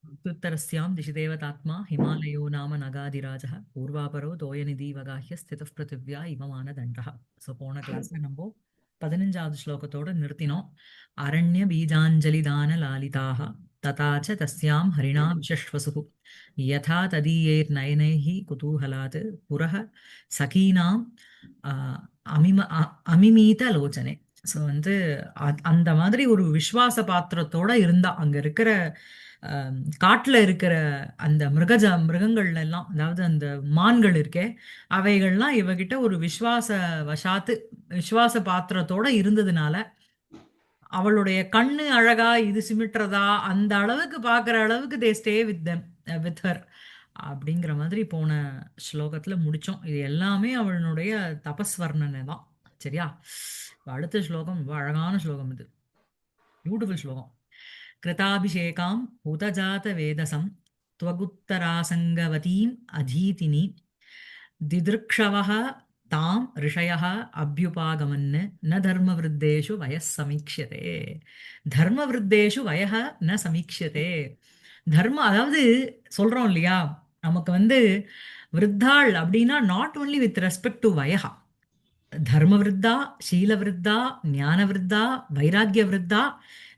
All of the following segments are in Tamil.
उत्तरस्यां दिशि देवतात्मा हिमालयो नाम नगाधिराजः पूर्वापरो தோயநிதிவகாஹ்ய ஸ்திதः பிருத்திவ்யா இவமானதண்டः. ஸோ போன கிளாஸ்ல நம்ம 15வது ஸ்லோகத்தோட நிறுத்தினோம். அரண்ய பீஜாஞ்சலி தான லாலிதாக ததாச்ச தஸ்யாம் ஹரிணா விஷஸ்வசுः யதா ததீயைர் நயனைः குதூஹலாத் புரஹ சகீனாம் அமிமீத லோச்சனே. ஸோ வந்து அந்த மாதிரி ஒரு விஸ்வாச பாத்திரத்தோட இருந்தா அங்க இருக்கிற காட்டுல இருக்கிற அந்த மிருகங்கள்ல எல்லாம், அதாவது அந்த மான்கள் இருக்கே, அவைகள்லாம் இவகிட்ட ஒரு விஸ்வாச பாத்திரத்தோட இருந்ததுனால அவளுடைய கண்ணு அழகா இது சிமிட்டுறதா அந்த அளவுக்கு பார்க்குற அளவுக்கு தே stay with them with her அப்படிங்கிற மாதிரி போன ஸ்லோகத்துல முடிச்சோம். இது எல்லாமே அவளுடைய தபஸ்வர்ணனை தான். சரியா? அடுத்த ஸ்லோகம் ரொம்ப அழகான ஸ்லோகம். இது பியூட்டிஃபுல் ஸ்லோகம். கிருதாபிஷேகாம் உதஜாத வேதசம் त्वगुत्तरासङ्गवतीम् अधीतिनि दिदृक्षवः தாம் ரிஷயः அபியுபாகமன் ந தர்மவிருத்தேஷு வயः சமீக்ஷதே. தர்மவிருத்தேஷு வயः ந சமீக்ஷதே. அதாவது சொல்றோம் இல்லையா, நமக்கு வந்து விருத்தாள் அப்படின்னா not only with respect to வயஹா, தர்மவிருத்தா, சீலவிருத்தா, ஞானவிருத்தா, வைராக்கிய விருத்தா.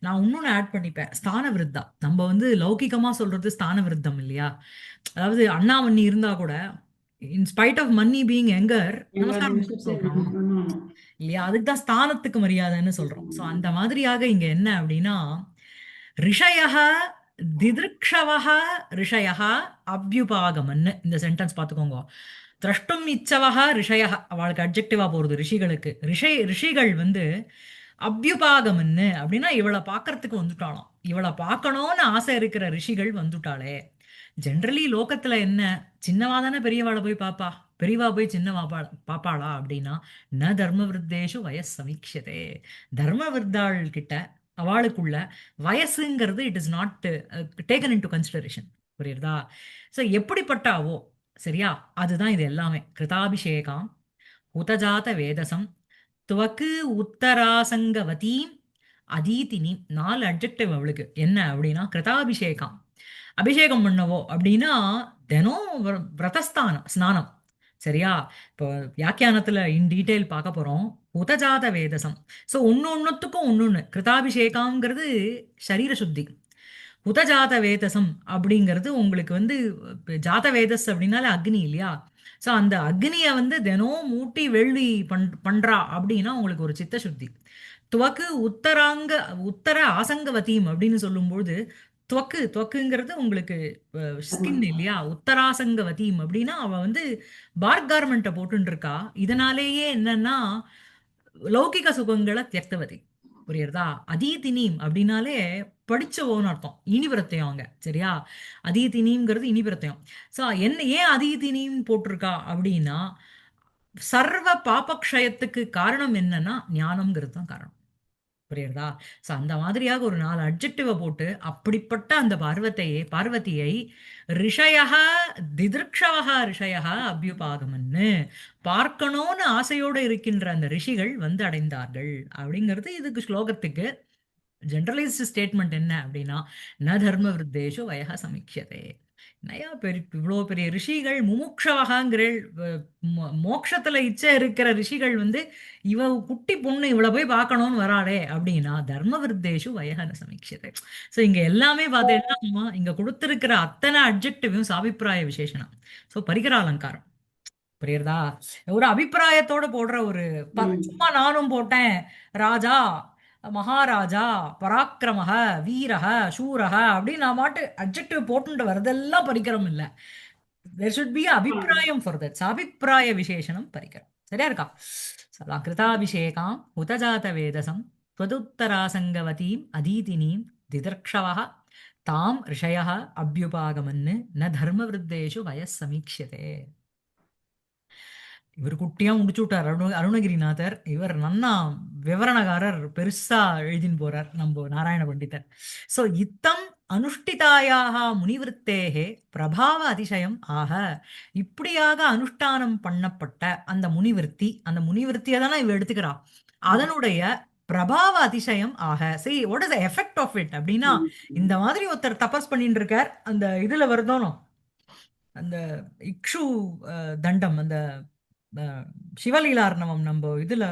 நான் இன்னொன்னு ஆட் பண்ணிப்பேன், ஸ்தான விருத்தா. நம்ம வந்து லௌகிகமா சொல்றது ஸ்தான விருத்தம் இல்லையா? அதாவது அண்ணாமண்ணி இருந்தா கூட இன் ஸ்பைட் ஆஃப் மன்னி பீயிங் எங்கர் Younger நமஸ்காரம் you பண்ண should say no, சொல்றோம் no, no. இல்லையா? அதுக்கு தான் ஸ்தானத்துக்கு மரியாதைன்னு சொல்றோம். ஸோ அந்த மாதிரியாக இங்க என்ன அப்படின்னா, ரிஷயः திதிருக்ஷவः ரிஷயः அப்யுபாகமன்னு இந்த சென்டென்ஸ் பார்த்துக்கோங்க. திரஷ்டும் இச்சவः ரிஷயः, அவளுக்கு அட்ஜெக்டிவா போறது ரிஷிகளுக்கு. ரிஷிகள் வந்து அப்யுபாகமன்னு அப்படின்னா இவளை பார்க்கறதுக்கு வந்துட்டாளாம். இவளை பார்க்கணும்னு ஆசை இருக்கிற ரிஷிகள் வந்துட்டாளே. ஜென்ரலி லோகத்துல என்ன, சின்னவா தானே பெரியவாளை போய் பாப்பா, பெரியவா போய் சின்னவா பாப்பாளா அப்படின்னா, ந தர்ம விருத்தேஷு வயஸ் சமீக்ஷதே. தர்ம விருத்தாள் கிட்ட அவளுக்குள்ள வயசுங்கிறது it is not taken into consideration. புரியுறதா? ஸோ எப்படிப்பட்டாவோ, சரியா, அதுதான் இது எல்லாமே. கிருதாபிஷேகாம் உதஜாத வேதசம் துவக்கு உத்தராசங்கவதீம் அதீதினி. 4 அட்ஜெக்டிவ் அவளுக்கு. என்ன அப்படின்னா, கிருதாபிஷேகம், அபிஷேகம் பண்ணவோ அப்படின்னா தினம் விரதஸ்தானம் ஸ்நானம். சரியா? இப்போ வியாக்கியானத்துல இன் டீடைல் பார்க்க போறோம். உதஜாத வேதசம். ஸோ ஒன்னொன்னுத்துக்கும் ஒன்னொன்னு. கிருதாபிஷேகம்ங்கிறது சரீர சுத்தி. உதஜாத வேதசம் அப்படிங்கிறது உங்களுக்கு வந்து ஜாத வேதஸ் அப்படின்னாலே அக்னி இல்லையா? ஸோ அந்த அக்னியை வந்து தினம் மூட்டி வெள்ளி பண்றா அப்படின்னா உங்களுக்கு ஒரு சித்த சுத்தி. துவக்கு உத்தர ஆசங்கவதீம் அப்படின்னு சொல்லும்போது, துவக்குங்கிறது உங்களுக்கு ஸ்கின் இல்லையா? உத்தராசங்கவதீம் அப்படின்னா அவ வந்து பார்க் கார்மெண்ட்டை போட்டுன்னு இருக்கா. இதனாலேயே என்னன்னா லௌகிக சுகங்களை தியக்தவதி. புரியுறதா? அதீதினீம் அப்படின்னாலே படிச்சவோன்னு அர்த்தம். இனிபிரத்தையும் அங்க. சரியா? அதீதினீம்ங்கிறது இனிபிரத்தையும். ஸோ என்ன ஏன் அதீதினீம் போட்டிருக்கா அப்படின்னா, சர்வ பாபக்ஷயத்துக்கு காரணம் என்னன்னா ஞானம்ங்கிறது தான் காரணம். புரியுறதா? ஸோ அந்த மாதிரியாக ஒரு 4 அட்ஜெக்டிவ போட்டு அப்படிப்பட்ட அந்த பார்வதியை ரிஷயः திதிர்க்ஷவः ரிஷயः அபியுபாகமன்னு பார்க்கணும்னு ஆசையோடு இருக்கின்ற அந்த ரிஷிகள் வந்து அடைந்தார்கள் அப்படிங்கிறது இதுக்கு ஸ்லோகத்துக்கு ஜெனரலைஸ்டு ஸ்டேட்மெண்ட். என்ன அப்படின்னா, ந தர்ம விருத்தேஷு வயः சமீக்ஷதே. நயா இவ்வளோ பெரிய ரிஷிகள் முமுக்ஷவகாங்கிற மோட்சத்துல இச்சை இருக்கிற ரிஷிகள் வந்து இவ குட்டி பொண்ணு இவளை போய் பார்க்கணும்னு வராளே அப்படின்னா, தர்ம விருத்தேஷு வயஹன சமீக்ஷதே. ஸோ இங்க எல்லாமே பார்த்தீங்கன்னா இங்க கொடுத்திருக்கிற அத்தனை அட்ஜெக்டிவும் சாபிப்பிராய விசேஷனம். ஸோ பரிகர அலங்காரம். புரியுறதா? ஒரு அபிப்பிராயத்தோட போடுற ஒரு சும்மா நானும் போட்டேன், ராஜா, மகாராஜா, பராக்கிரமஹ, வீரஹ, சூரஹ அப்படின்னு நான் மாட்டு அட்ஜெக்டிவ் போட்டுட்டு வரதெல்லாம் பரிகரம் இல்ல. there should be அபிப்பிராயம் ஃபார் தட். அபிப்பிராய விசேஷனம் பரிகரம். சரியா இருக்கா? சதா கிருதாபிஷேகாம் உதஜாத வேதசம் त्वदुत्तरासङ्गवतीम् अधीतिनीं दिदर्क्षवः தாம் ரிஷயः அபியுபாகமன்னு ந தர்மவிருத்தேஷு வயः சமீக்ஷதே. இவர் குட்டியா முடிச்சு விட்டார் அருணகிரிநாதர். இவர் நன்னா விவரணகாரர், பெருசா எழுதின்னு போறார் நம்ம நாராயண பண்டிதர். சோ இத்தம் அனுஷ்டிதாயாக முனிவிருத்தேகே பிரபாவ அதிசயம் ஆக. இப்படியாக அனுஷ்டானம் பண்ணப்பட்ட அந்த முனிவிருத்தியை தானே இவ எடுத்துக்கிறா. அதனுடைய பிரபாவ அதிசயம் ஆக. சரி, what is the effect of it அப்படின்னா, இந்த மாதிரி ஒருத்தர் தபஸ் பண்ணிட்டு இருக்கார். அந்த இதுல வருதோனோ, அந்த இக்ஷு தண்டம், அந்த சிவலீலார்ணவம் நம்ம இதுல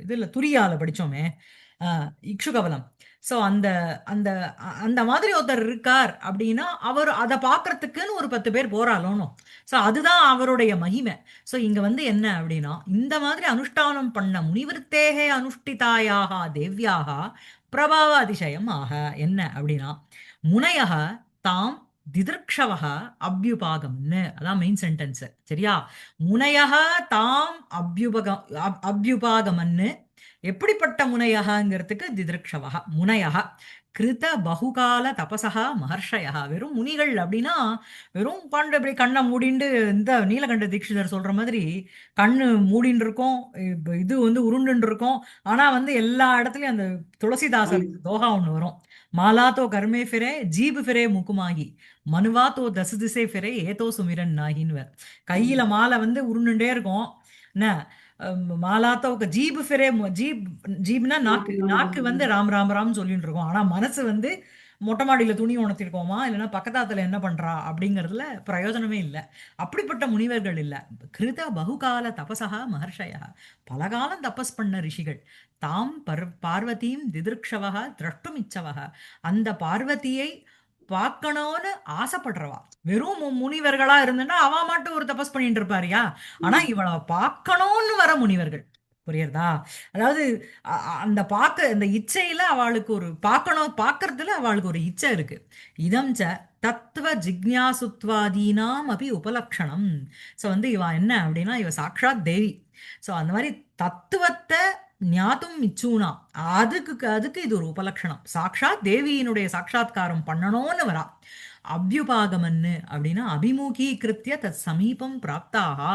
இதுல துரியால படிச்சோமே, இக்ஷு கவலம். ஸோ அந்த அந்த அந்த மாதிரி ஒருத்தர் இருக்கார் அப்படின்னா, அவர் அதை பார்க்கறதுக்குன்னு ஒரு 10 பேர் போறாளோனோ. ஸோ அதுதான் அவருடைய மகிமை. ஸோ இங்க வந்து என்ன அப்படின்னா, இந்த மாதிரி அனுஷ்டானம் பண்ண முனிவிருத்தேகே அனுஷ்டிதாயாக தேவ்யாக பிரபாவ அதிசயம் ஆக. என்ன அப்படின்னா, முனையக தாம் திதிர்க்ஷவக அப்யுபாகம்னு, அதான் மெயின் சென்டென்ஸ். சரியா? முனையக தாம் அப்யுபாகமன்னு. எப்படிப்பட்ட முனையகங்கிறதுக்கு திதிர்க்ஷவக முனையக கிருத பகுகால தபசகா மகர்ஷயா. வெறும் முனிகள் அப்படின்னா வெறும் உட்காந்து அப்படி கண்ணை மூடிண்டு, இந்த நீலகண்ட தீட்சிதர் சொல்ற மாதிரி கண்ணு மூடின்னு இருக்கும், இது வந்து உருண்டுன்னு இருக்கும். ஆனா வந்து எல்லா இடத்துலயும் அந்த துளசிதாசர் தோகா ஒண்ணு வரும். மாலா தோ கர்மே ஃபிரே ஜீப் ஃபிரே முக்குமாகி மனுவா தோ தசு திசை ஃபிரே ஏதோ சுமிரன் நாகின்னு. கையில மாலை வந்து உருண்டுண்டே இருக்கும். என்ன மாலா தோ ஜீப் ஃபிரே ஜீப், ஜீப்னா நாக்கு, நாக்கு வந்து ராம் ராம் ராம் சொல்லிட்டு இருக்கோம். ஆனா மனசு வந்து மொட்டை மாடியில துணி உணர்த்திருக்கோமா, இல்லைன்னா பக்கத்தாத்துல என்ன பண்றா அப்படிங்கறதுல பிரயோஜனமே இல்லை. அப்படிப்பட்ட முனிவர்கள் இல்ல. கிருத பகுகால தபசகா மகர்ஷயா, பலகாலம் தபஸ் பண்ண ரிஷிகள். தாம் பார்வதியும் திதிர்க்ஷவக திரஷ்டும் இச்சவக, அந்த பார்வதியை பார்க்கணும்னு ஆசைப்படுறவா. வெறும் முனிவர்களா இருந்துன்னா அவ மட்டும் ஒரு தபஸ் பண்ணிட்டு இருப்பாருயா. ஆனா இவளை பார்க்கணும்னு வர முனிவர்கள். புரியுறதா? அதாவது அந்த பார்க்க, அந்த இச்சையில அவளுக்கு ஒரு பார்க்கணும், பார்க்கறதுல அவளுக்கு ஒரு இச்சை இருக்கு. இதம் ச தத்துவ ஜிக்ஞாசுத்வாதீனாம் அபி உபலக்ஷணம். ஸோ வந்து இவ என்ன அப்படின்னா, இவ சாக்ஷாத் தேவி. ஸோ அந்த மாதிரி தத்துவத்தை ஞாத்தும் இச்சூனா, அதுக்கு அதுக்கு இது ஒரு உபலக்ஷணம். சாக்ஷாத் தேவியினுடைய சாட்சா்காரம் பண்ணணும்னு வரா. அபியுபாகமன்னு அப்படின்னா அபிமுகீகிருத்திய தத் சமீபம் பிராப்தாகா.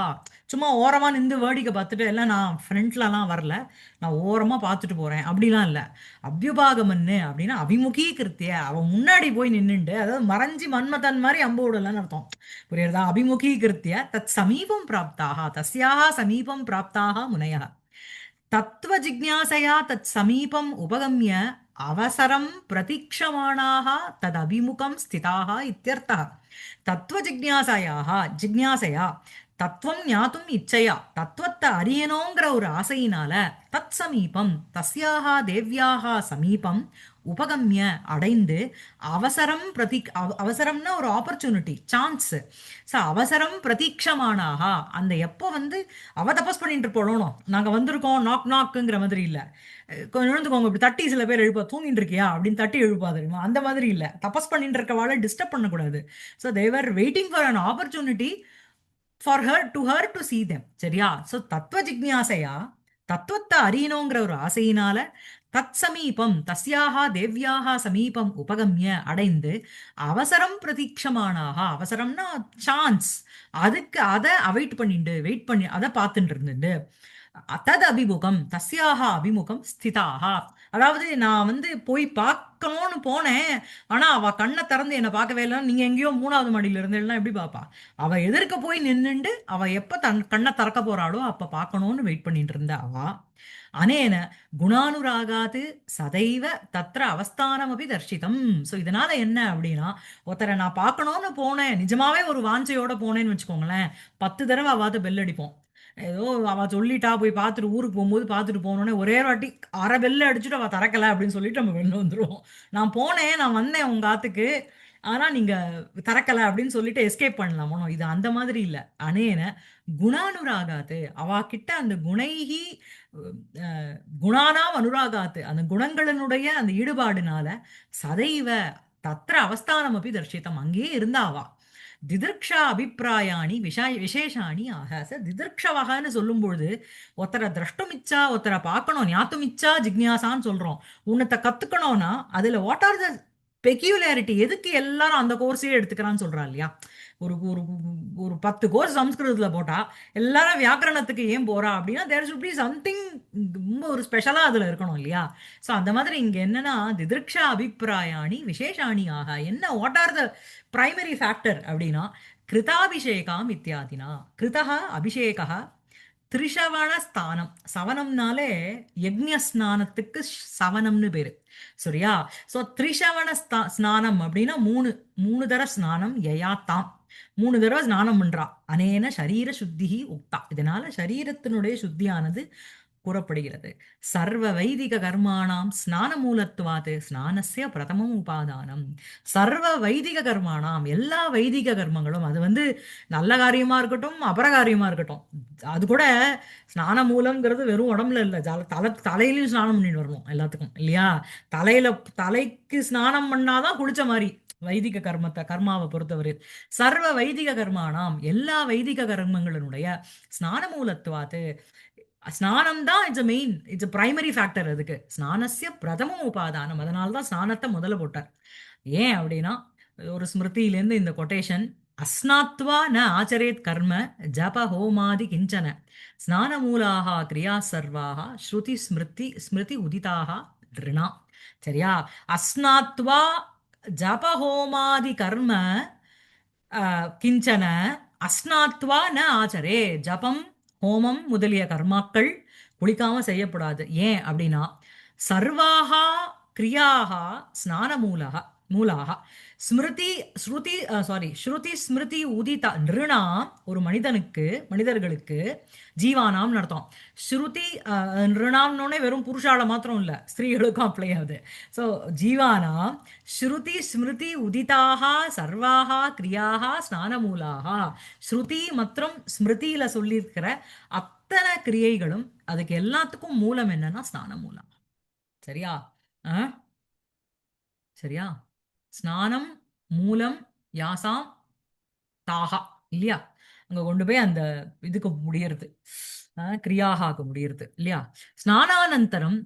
சும்மா ஓரமா நின்று வேடிக்கை பார்த்துட்டு, எல்லாம் நான் ஃப்ரண்ட்லலாம் வரல, நான் ஓரமா பார்த்துட்டு போறேன் அப்படிலாம் இல்லை. அபியுபாகமன்னு அப்படின்னா அபிமுகீகிருத்திய, அவன் முன்னாடி போய் நின்னுண்டு, அதாவது மறைஞ்சி மன்மதன் மாதிரி அம்பு விடலன்னு அர்த்தம். புரியுறதா? அபிமுகீகிருத்திய தத் சமீபம் பிராப்தாக, தஸ்யாக சமீபம் பிராப்தாக முனையா தத்துவ ஜிக்ஞாசையா தத் சமீபம் உபகம்ய அவசரம் பிரதீட்சமானாக தத் அபிமுகம் ஸ்திதாக இத்தியர்த்தः. தத்துவ ஜிக்ஞாசையா தத்துவம் ஞாத்தும் இச்சையா, தத்துவத்தை அறியணுங்கிற ஒரு ஆசையினால தத் சமீபம் தஸ்யாக தேவ்யாக சமீபம் உபகம்ய அடைந்து அவசரம் அவசரம்னா ஒரு ஆப்பர்ச்சுனிட்டி, சான்ஸ். ஸோ அவசரம் பிரதீட்சமானாக, அந்த எப்போ வந்து அவ தபஸ் பண்ணிட்டு போடணும், நாங்க வந்திருக்கோம் நாக் நாக்குங்கிற மாதிரி இல்லை. கொஞ்சம் எழுந்துக்கோங்க, இப்படி தட்டி சில பேர் எழுப்பா, தூங்கிட்டு இருக்கியா அப்படின்னு தட்டி எழுப்பா தெரியுமா, அந்த மாதிரி இல்லை. தபஸ் பண்ணிட்டு இருக்கவாளை டிஸ்டர்ப் பண்ணக்கூடாது. So they were waiting for an opportunity for her to see them. சரியா? ஸோ தத்துவ ஜிக்ஞாசையா, தத்துவத்தை அறியணுங்கிற ஒரு ஆசையினால தத் சமீபம் தஸ்யாக தேவ்யாக சமீபம் உபகம்ய அடைந்து அவசரம் பிரதீட்சமானாக, அவசரம்னா சான்ஸ், அதுக்கு அதை வெயிட் பண்ணி அதை பார்த்துட்டு இருந்துட்டு தத் அபிமுகம் தஸ்யாக அபிமுகம் ஸ்திதாக. அதாவது நான் வந்து போய் பார்க்கணும்னு போனேன், ஆனா அவ கண்ணை திறந்து என்னை பார்க்கவே இல்லை. நீங்க எங்கேயோ 3வது மாடியில இருந்தேன்னா எப்படி பாப்பா? அவ எதிர்க்க போய் நின்னுண்டு அவ எப்ப கண்ணை திறக்க போறாளோ அப்ப பார்க்கணும்னு வெயிட் பண்ணிட்டு இருந்த அவ. அனேன குணானுராகாது சதைவ தத்ர அவஸ்தானமபி தர்ஷிதம். ஸோ இதனால என்ன அப்படின்னா, ஒருத்தரை நான் பார்க்கணும்னு போனேன், நிஜமாவே ஒரு வாஞ்சையோட போனேன்னு வச்சுக்கோங்களேன், 10 தடவை அவாத பெல் அடிப்போம். ஏதோ அவ சொல்லிட்டா போய் பார்த்துட்டு, ஊருக்கு போகும்போது பார்த்துட்டு போனோடனே ஒரே வாட்டி அரை பெல்ல அடிச்சுட்டு அவ திறக்கல அப்படின்னு சொல்லிட்டு நம்ம வெளில வந்துருவோம். நான் போனேன், நான் வந்தேன் உங்க ஆத்துக்கு, ஆனா நீங்க திறக்கல அப்படின்னு சொல்லிட்டு எஸ்கேப் பண்ணலாமோ. இது அந்த மாதிரி இல்ல. அனேன குணானுராகாத்து, அவ கிட்ட அந்த குணைகி குணானாம் அனுராகாத்து, அந்த குணங்களினுடைய அந்த ஈடுபாடுனால சதைவ தத்திர அவஸ்தானம் அப்படி தர்ஷித்தம், அங்கேயே இருந்தாவா. திதிர்க்ஷா அபிப்பிராயாணி விசேஷாணி ஆக. சார் திதிர்க்ஷவகன்னு சொல்லும்பொழுது ஒருத்தரை திரஷ்டுமிச்சா, ஒருத்தரை பார்க்கணும், ஞாத்துமிச்சா ஜிக்ஞாசான்னு சொல்றோம். உன்னத்தை கத்துக்கணும்னா அதுல வாட் ஆர் த பெக்யூலாரிட்டி, எதுக்கு எல்லாரும் அந்த கோர்ஸையே எடுத்துக்கிறான்னு சொல்றா இல்லையா? ஒரு ஒரு ஒரு 10 கோர்ஸ் சம்ஸ்கிருதத்துல போட்டா எல்லாரும் வியாக்கரணத்துக்கு ஏன் போறா அப்படின்னா, தேர் ஷுட் பி சம்திங் ரொம்ப ஒரு ஸ்பெஷலா அதுல இருக்கணும் இல்லையா? ஸோ அந்த மாதிரி இங்க என்னன்னா, திதிர்க்ஷா அபிப்பிராயாணி விசேஷாணி ஆக. என்ன what are the primary factor அப்படின்னா, கிருதாபிஷேகாம் இத்தியாதினா. கிருதா அபிஷேகா திரிஷவண ஸ்தானம். சவனம்னாலே யக்ஞ ஸ்நானத்துக்கு சவனம்னு பேரு. சரியா? சோ திரிஷவண ஸ்நானம் அப்படின்னா மூணு மூணு தர ஸ்நானம் யயாத்தாம். மூணு தடவை ஸ்நானம் பண்றா. அனேன சரீர சுத்திஹி உக்தா. இதனால சரீரத்தினுடைய சுத்தியானது கூறப்படுகிறது. சர்வ வைதிக கர்மாணாம் ஸ்நான மூலத்துவாது ஸ்நானஸ்ய பிரதமம் உபாதானம். சர்வ வைதிக கர்மாணாம் எல்லா வைதிக கர்மங்களும், அது வந்து நல்ல காரியமா இருக்கட்டும் அபரகாரியமா இருக்கட்டும், அது கூட ஸ்நான மூலம்ங்கிறது வெறும் உடம்புல இல்ல, தலையிலயும் ஸ்நானம் பண்ணிட்டு வரணும் எல்லாத்துக்கும் இல்லையா? தலையில தலைக்கு ஸ்நானம் பண்ணாதான் குளிச்ச மாதிரி வைதிக கர்மாவை பொறுத்தவரை. சர்வ வைதிக கர்மானாம் எல்லா வைதிக கர்மங்களினுடைய ஸ்நான மூலத்துவாது ஸ்நானம் தான் it's main, it's primary factor. அதுக்கு ஸ்நானஸ்ய பிரதம உபாதானம். அதனால தான் ஸ்நானத்தை முதல்ல போட்டார். ஏன் அப்படின்னா ஒரு ஸ்மிருதியிலேருந்து இந்த கொட்டேஷன், அஸ்னாத்வா ந ஆச்சரேத் கர்ம ஜப ஹோமாதி கிஞ்சன ஸ்நான மூலாக கிரியா சர்வாக ஸ்ருதி ஸ்மிருதி ஸ்மிருதி உதிதாக ரிணா. சரியா? அஸ்னாத்வா ஜப ஹோமாதி கர்ம கிஞ்சன அஸ்னாத்வா ந ஆச்சரே. ஜபம் ஹோமம் முதலிய கர்மாக்கள் குளிக்காம செய்யப்படாது. ஏன் அப்படின்னா சர்வாகா கிரியாகா ஸ்நான மூலாக ஸ்மிருதி ஸ்ருதி ஸ்ருதி ஸ்மிருதி உதிதா நிருணா. ஒரு மனிதர்களுக்கு ஜீவானாம் அர்த்தம். ஸ்ருதி நிருணாம்னோடனே வெறும் புருஷால மாத்திரம் இல்ல, ஸ்திரீகளுக்கும் அப்ளை ஆகுது. ஸோ ஜீவானாம் ஸ்ருதி ஸ்மிருதி உதிதாக சர்வாக கிரியாக ஸ்நான மூலாக. ஸ்ருதி மற்றும் ஸ்மிருதியில சொல்லியிருக்கிற அத்தனை கிரியைகளும் அதுக்கு எல்லாத்துக்கும் மூலம் என்னன்னா ஸ்நான மூலம். சரியா? சரியா? ஸ்நானம் மூலம் யாசாம் தாகா இல்லையா? அங்க கொண்டு போய் அந்த இதுக்கு முடியறது, கிரியாகாக்கு முடியறது இல்லையா? ஸ்நானானந்தரம்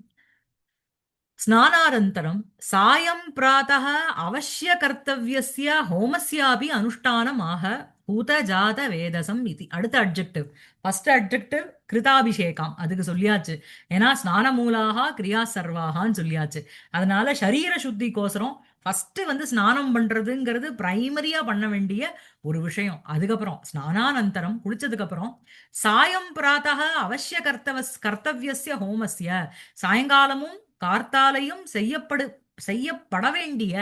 ஸ்நானானந்தரம் சாயம் பிராத்தः அவசிய கர்த்தவியஸ்ய ஹோமஸ்யாபி அனுஷ்டானம் ஆக பூத ஜாத வேதசம் இது. அடுத்த அட்ஜெக்டிவ், ஃபர்ஸ்ட் அட்ஜெக்டிவ் கிருதாபிஷேகம், அதுக்கு சொல்லியாச்சு. ஏன்னா ஸ்நான மூலாக கிரியா சர்வாகான்னு சொல்லியாச்சு. அதனால சரீர சுத்திக்கோசரம் ஃபர்ஸ்ட் வந்து ஸ்நானம் பண்றதுங்கிறது பிரைமரியா பண்ண வேண்டிய ஒரு விஷயம். அதுக்கப்புறம் ஸ்நானானந்தரம் குளிச்சதுக்கு அப்புறம் சாயம் பிராத்தः அவசிய கர்த்தவியஸ்ய ஹோமஸ்ய சாயங்காலமும் கார்த்தாலையும் செய்யப்பட வேண்டிய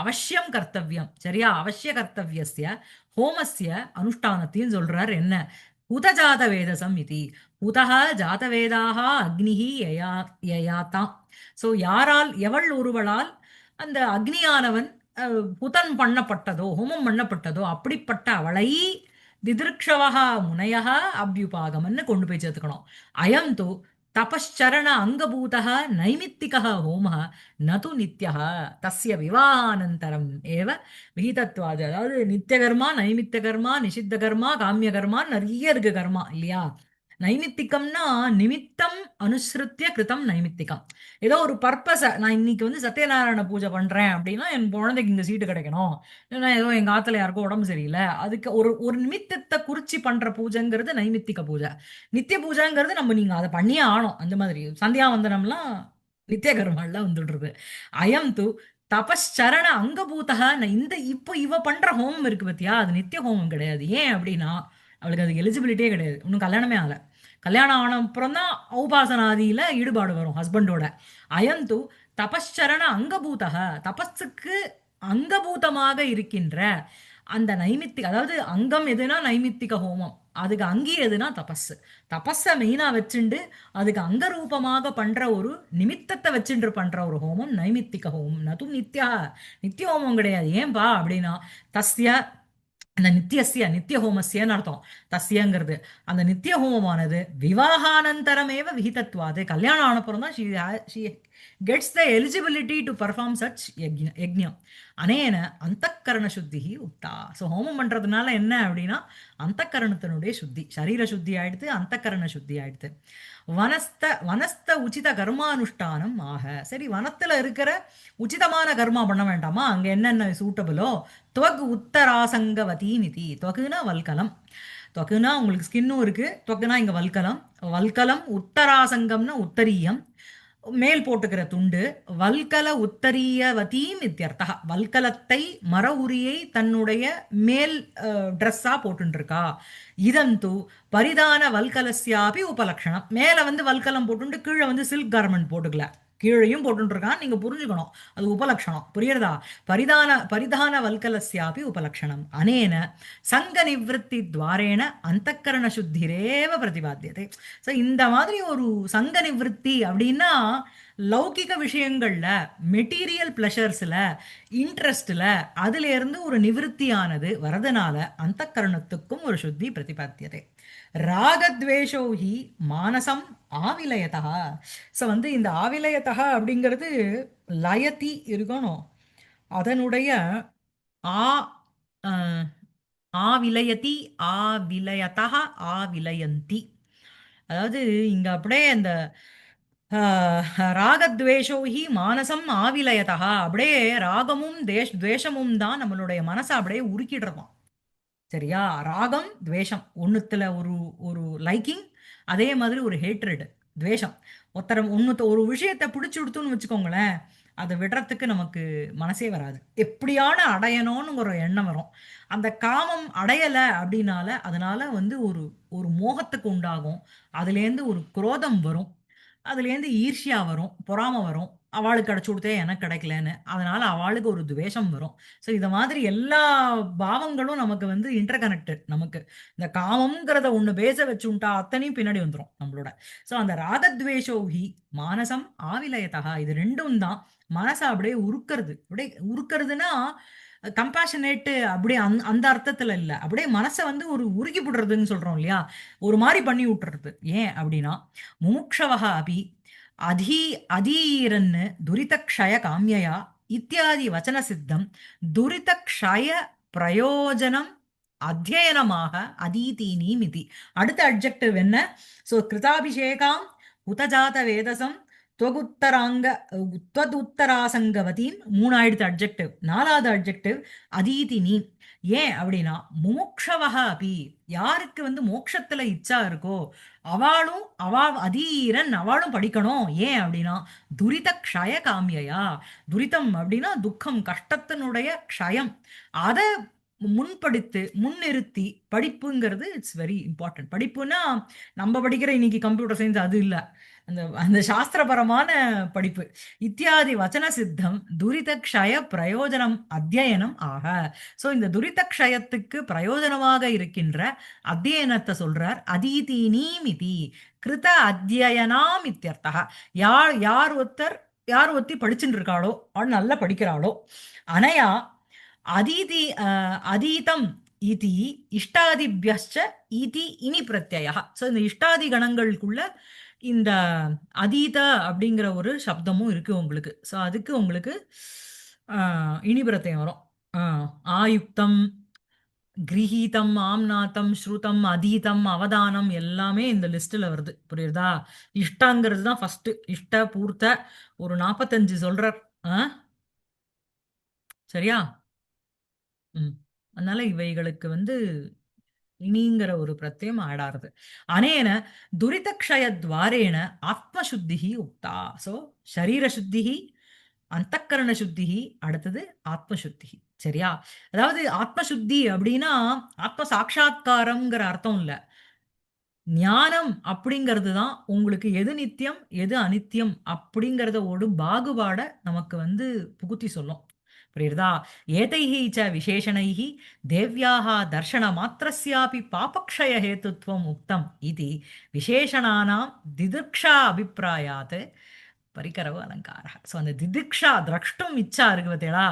அவசியம் கர்த்தவியம். சரியா? அவசிய கர்த்தவியஸ்ய ஹோமஸ்ய அனுஷ்டானத்தையும் சொல்றார். என்ன? உதஜாத வேதசம் இது. உதக ஜாத வேதாக அக்னிஹி யயாதாம். சோ யாரால், எவள் ஒருவளால் அந்த அக்னியானவன் புதன் பண்ணப்பட்டதோ ஹோமம் பண்ணப்பட்டதோ அப்படிப்பட்ட அவளை திதிருக்ஷவஹ முனையஹ அபியுபாகமன்னு கொண்டு போய் சேர்த்துக்கணும். அயம் தூ தபச்சரண அங்கபூதः நைமித்திகः ஹோமः நது நித்யः தஸ்ய விவாகானந்தரம் ஏவ விகிதத்வாது. அதாவது நித்திய கர்மா, நைமித்திய கர்மா, நிஷித்த கர்மா, காமிய கர்மா, நிறைய இருக்கு கர்மா இல்லையா? நைமித்திகம்னா நிமித்தம் அனுசிருத்திய கிருதம் நைமித்திகம். ஏதோ ஒரு பர்பஸ, நான் இன்னைக்கு வந்து சத்யநாராயண பூஜை பண்றேன் அப்படின்னா என் குழந்தைக்கு இங்க சீட்டு கிடைக்கணும், இல்லைன்னா ஏதோ எங்க ஆத்துல யாருக்கும் உடம்பு சரியில்லை, அதுக்கு ஒரு ஒரு நிமித்தத்தை குறிச்சு பண்ற பூஜைங்கிறது நைமித்திக பூஜை. நித்திய பூஜைங்கிறது நம்ம நீங்க அதை பண்ணியே ஆகணும். அந்த மாதிரி சந்தியாவந்தனம்லாம் நித்திய கர்மாலாம் வந்துடுறது. அயம் து தபச்சரண அங்கபூதக. இந்த இப்போ இவ பண்ற ஹோமம் இருக்கு பத்தியா, அது நித்திய ஹோமம் கிடையாது. ஏன் அப்படின்னா அவளுக்கு அது எலிஜிபிலிட்டியே கிடையாது, இன்னும் கல்யாணமே ஆகல. கல்யாணம் ஆன அப்புறம் தான் ஔபாசனாதியில ஈடுபாடு வரும் ஹஸ்பண்டோட. அயந்து தபச்சரண அங்கபூதக, தபஸுக்கு அங்கபூதமாக இருக்கின்ற அந்த நைமித்திக, அதாவது அங்கம் எதுனா நைமித்திக ஹோமம், அதுக்கு அங்கி எதுனா தபஸ். தபஸ மெயினா வச்சுண்டு அதுக்கு அங்க ரூபமாக பண்ற ஒரு நிமித்தத்தை வச்சுட்டு பண்ற ஒரு ஹோமம் நைமித்திக ஹோமம். நது நித்திய ஹோமம் கிடையாது. ஏன்பா அப்படின்னா தஸ்ய அந்த நித்திய ஹோமஸ்யன்னு அர்த்தம். தஸ்யங்கிறது அந்த நித்திய ஹோமமானது விவாகானந்தரமேவ விகிதத்வாது. கல்யாணம் ஆனப்புறம் தான் she gets the eligibility to perform such யக்ஞம். அனேன அந்தக்கரண சுத்தி உக்தா. ஸோ ஹோமம் பண்றதுனால என்ன அப்படின்னா அந்தக்கரணத்தினுடைய சுத்தி, சரீர சுத்தி ஆயிடுத்து, அந்தக்கரண சுத்தி ஆயிடுத்து. வனஸ்த உச்சித கர்மானுஷ்டானம் ஆக. சரி, வனத்துல இருக்கிற உச்சிதமான கர்மா பண்ண வேண்டாமா? அங்க என்னென்ன சூட்டபிளோ. துவக் உத்தராசங்கவதி நிதி. துவக்குனா வல்கலம். துவக்குனா உங்களுக்கு ஸ்கின்னும் இருக்கு, துவக்குனா இங்க வல்கலம். வல்கலம் உத்தராசங்கம்னா உத்தரீயம். மேல் போட்டுக்கிற துண்டு வல்கல உத்தரியவதீம் இத்தியர்த்தா. வல்கலத்தை மர உரியை தன்னுடைய மேல் ட்ரெஸ்ஸா போட்டுருக்கா. இதந்து பரிதான வல்கலஸ்யாபி உபலக்ஷணம். மேல வந்து வல்கலம் போட்டுட்டு கீழே வந்து சில்க் கார்மெண்ட் போட்டுக்கல, கீழையும் போட்டுருக்கான். நீங்க புரிஞ்சுக்கணும், அது உபலக்ஷணம். புரியுறதா? பரிதான பரிதான வல்கலஸ்யாபி உபலக்ஷணம் அனேன சங்க நிவத்தி துவாரேன அந்தக்கரண சுத்திரேவ பிரதிபாத்தியதே. ஸோ இந்த மாதிரி ஒரு சங்க நிவத்தி அப்படின்னா லௌகிக விஷயங்கள்ல, மெட்டீரியல் பிளஷர்ஸ்ல, இன்ட்ரெஸ்ட்ல அதுல இருந்து ஒரு நிவிருத்தியானது வரதுனால அந்த கரணத்துக்கும் ஒரு சுத்தி பிரதிபாத்தியதே. ராகத்வேஷோ ஹி மானசம் ஆவிலயதா. ஸோ வந்து இந்த ஆவிலயதா அப்படிங்கிறது லயதி இருக்கணும். அதனுடைய ஆ அஹ், ஆவிலயதி, ஆவிலயதா, ஆவிலயந்தி. அதாவது இங்க அப்படியே அந்த ராகத்வேஷோ ஹி மானசம் ஆவிலயதா. அப்படியே ராகமும் துவேஷமும் தான் நம்மளுடைய மனசை அப்படியே உருக்கிடுறோம். சரியா? ராகம் துவேஷம் ஒண்ணுத்துல ஒரு ஒரு லைக்கிங், அதே மாதிரி ஒரு ஹேட்ரட், துவேஷம். ஒருத்தர் ஒரு விஷயத்தை பிடிச்சு கொடுத்துன்னு வச்சுக்கோங்களேன், அதை விடுறதுக்கு நமக்கு மனசே வராது. எப்படியான அடையணும்னு ஒரு எண்ணம் வரும். அந்த காமம் அடையலை அப்படின்னால அதனால வந்து ஒரு ஒரு மோகத்துக்கு உண்டாகும். அதுலேருந்து ஒரு குரோதம் வரும், அதுலேருந்து ஈர்ஷ்யா வரும், பொறாமை வரும். அவளுக்கு கிடைச்சு கொடுத்தே எனக்கு கிடைக்கலன்னு அதனால அவளுக்கு ஒரு துவேஷம் வரும். ஸோ இத மாதிரி எல்லா பாவங்களும் நமக்கு வந்து இன்டர் கனெக்டட். நமக்கு இந்த காமம்ங்கிறத ஒண்ணு பேச வச்சுட்டா அத்தனையும் பின்னாடி வந்துரும் நம்மளோட. ஸோ அந்த ராகத்வேஷோஹி மானசம் ஆவிலயதா, இது ரெண்டும் தான் மனசை அப்படியே உருக்கிறது. அப்படியே உருக்கிறதுனா கம்பேஷனேட், அப்படியே அந்த அர்த்தத்துல இல்ல. அப்படியே மனசை வந்து ஒரு உருகி விடுறதுன்னு சொல்றோம் இல்லையா, ஒரு மாதிரி பண்ணி விட்டுறது. ஏன் அப்படின்னா முமுக்ஷவஹ அபி அதீ அதீரன்னு துரிதக்ஷய காமியயா இத்தியாதி வச்சன சித்தம் துரிதக்ஷய பிரயோஜனம் அத்தியனமாக அதீதீனி மிதி. அடுத்த அட்ஜெக்டிவ் என்ன? சோ கிருதாபிஷேகாம் உதஜாத வேதசம் त्वगुत्तरांग त्वदुत्तरासंगवतीம். மூணாயிடுத்து அட்ஜெக்டிவ். நாலாவது அட்ஜெக்டிவ் அதீதினி. ஏன் அப்படின்னா முமுக்ஷவஹ அபி, யாருக்கு வந்து மோட்சத்துல இச்சா இருக்கோ அவளும் அதீரன் அவளும் படிக்கணும். ஏன் அப்படின்னா துரித க்ஷய காமியயா. துரிதம் அப்படின்னா துக்கம், கஷ்டத்தினுடைய க்ஷயம். அதை முன்படுத்து முன்னிறுத்தி படிப்புங்கிறது இட்ஸ் வெரி இம்பார்ட்டன்ட். படிப்புன்னா நம்ம படிக்கிற இன்னைக்கு கம்ப்யூட்டர் சயின்ஸ் அது இல்லை, அந்த அந்த சாஸ்திரபரமான படிப்பு. இத்தியாதி வச்சன சித்தம் துரித க்ஷய பிரயோஜனம் அத்தியனம் ஆக. ஸோ இந்த துரித க்ஷயத்துக்கு பிரயோஜனமாக இருக்கின்ற அத்தியனத்தை சொல்றார். அதீதீனீமிதி கிருத அத்தியனாம் இத்தியர்த்தா. யார் ஒருத்தி படிச்சுட்டு இருக்காளோ, அவள் நல்லா படிக்கிறாளோ, அனையா அதீதி அதீதம் இதி இஷ்டாதிபியஸ்ச இதி இனி பிரத்யயா. ஸோ இந்த இஷ்டாதி கணங்களுக்குள்ள இந்த அதீத அப்படிங்கிற ஒரு சப்தமும் இருக்கு உங்களுக்கு. ஸோ அதுக்கு உங்களுக்கு இனி பிரத்யம் வரும். ஆயுக்தம், கிரகீதம், ஆம்நாத்தம், ஸ்ருதம், அதீதம், அவதானம் எல்லாமே இந்த லிஸ்ட்ல வருது. புரியுதா? இஷ்டங்கிறது தான் ஃபர்ஸ்ட். இஷ்ட பூர்த்த ஒரு 45 சொல்றார். ஆ? சரியா? ம். அதனால இவைகளுக்கு வந்து இனிங்கிற ஒரு பிரத்யம் ஆடாருது. அனேன துரிதக்ஷயத்வாரேன ஆத்மசுத்திஹி உக்தா. ஸோ சரீர சுத்திஹி, அந்தக்கரண சுத்திஹி, அடுத்தது ஆத்மசுத்திஹி. சரியா? அதாவது ஆத்மசுத்தி அப்படின்னா ஆத்ம சாட்சா்காரம்ங்கிற அர்த்தம் இல்ல. ஞானம் அப்படிங்கிறது தான் உங்களுக்கு எது நித்தியம் எது அனித்தியம் அப்படிங்கிறத ஒரு பாகுபாட நமக்கு வந்து புகுத்தி சொல்லும். புரியுறதா? ஏதைஹி ச விசேஷணைஹி தேவ்யாஹ தர்ஷன மாத்திரஸ்யாபி பாபக்ஷய ஹேத்துத்வம் உக்தம் இது விசேஷணானாம் திதிக்ஷா அபிப்பிராயாத் பரிகரவு அலங்கார. ஸோ அந்த திதிக்ஷா திரஷ்டும் இச்சா இருக்கு பார்த்தீங்களா,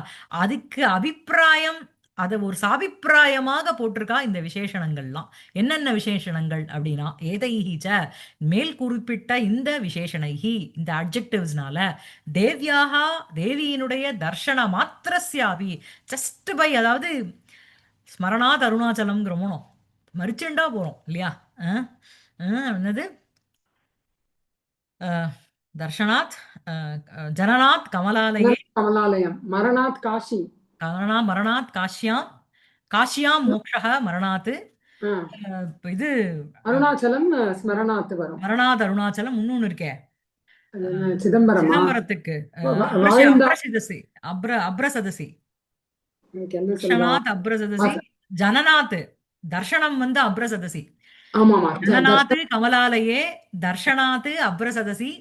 அதுக்கு அபிப்பிராயம், அதை ஒரு சாபிப்பிராயமாக போட்டிருக்கா இந்த விசேஷணங்கள்லாம். என்னென்ன விசேஷணங்கள் அப்படின்னா ஏதைஹீச்ச, மேல் குறிப்பிட்ட இந்த விசேஷணைஹி, இந்த அட்ஜெக்டிவ்ஸ்னால தேவ்யாகா தேவியினுடைய தர்ஷன மாத்திரஸ்யாபி, ஜஸ்ட் பை, அதாவது ஸ்மரணாத் அருணாச்சலம்ங்கிறோமோ, மறிச்சுண்டா போறோம் இல்லையா? என்னது தர்ஷனாத் ஜனநாத் கமலாலயே, கமலாலயம், மரணாத் காஷி, கரணா மரணாத் காஷ்யாம், காஷ்யாம் மோக்ஷः மரணாத். இது அருணாச்சலம் ஸ்மரணாத் வரும். மரணாத் அருணாச்சலம் இன்னொன்னு இருக்கே, அது என்ன சிதம்பரமா? சிதம்பரத்துக்கு வாழ்ந்தா அப்ரசிதசி அப்ரசதசி எனக்கு என்ன சொல்வா? க்ஷணாத் அப்ரசதசி ஜனநாத் தர்ஷனம் வந்து அப்ரசதசி ஆமாமா ஜனநாத் கமலாலயே தர்ஷனாத் அப்ரசதசி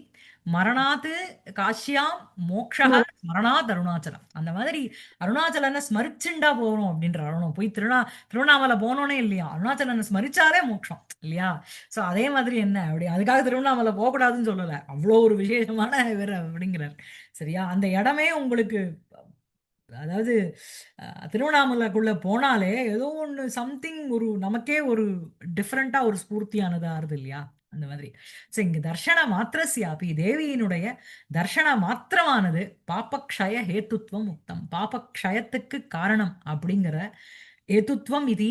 மரணாத் காஷ்யாம் மோக்ஷः ஸ்மரணாத் அருணாச்சலம். அந்த மாதிரி அருணாச்சலனை ஸ்மரிச்சுண்டா போறோம் அப்படின்ற அருணம் போய் திருவண்ணாமலை போனோனே இல்லையா, அருணாச்சலனை ஸ்மரிச்சாலே மோட்சம் இல்லையா. சோ அதே மாதிரி என்ன அப்படி அதுக்காக திருவண்ணாமலை போகக்கூடாதுன்னு சொல்லல, அவ்வளோ ஒரு விசேஷமான இவர் அப்படிங்கிறார். சரியா, அந்த இடமே உங்களுக்கு அதாவது திருவண்ணாமலைக்குள்ள போனாலே ஏதோ ஒண்ணு சம்திங் ஒரு நமக்கே ஒரு டிஃப்ரெண்டா ஒரு ஸ்பூர்த்தியானதா ஆறுது இல்லையா. அந்த மாதிரி இங்க தர்ஷன மாத்திரஸ்யாபி தேவியினுடைய தர்ஷன மாத்திரமானது பாபக்ஷய ஹேத்துத்வம் உக்தம், பாபக்ஷயத்துக்கு காரணம் அப்படிங்கிற ஹேத்துத்வம் இது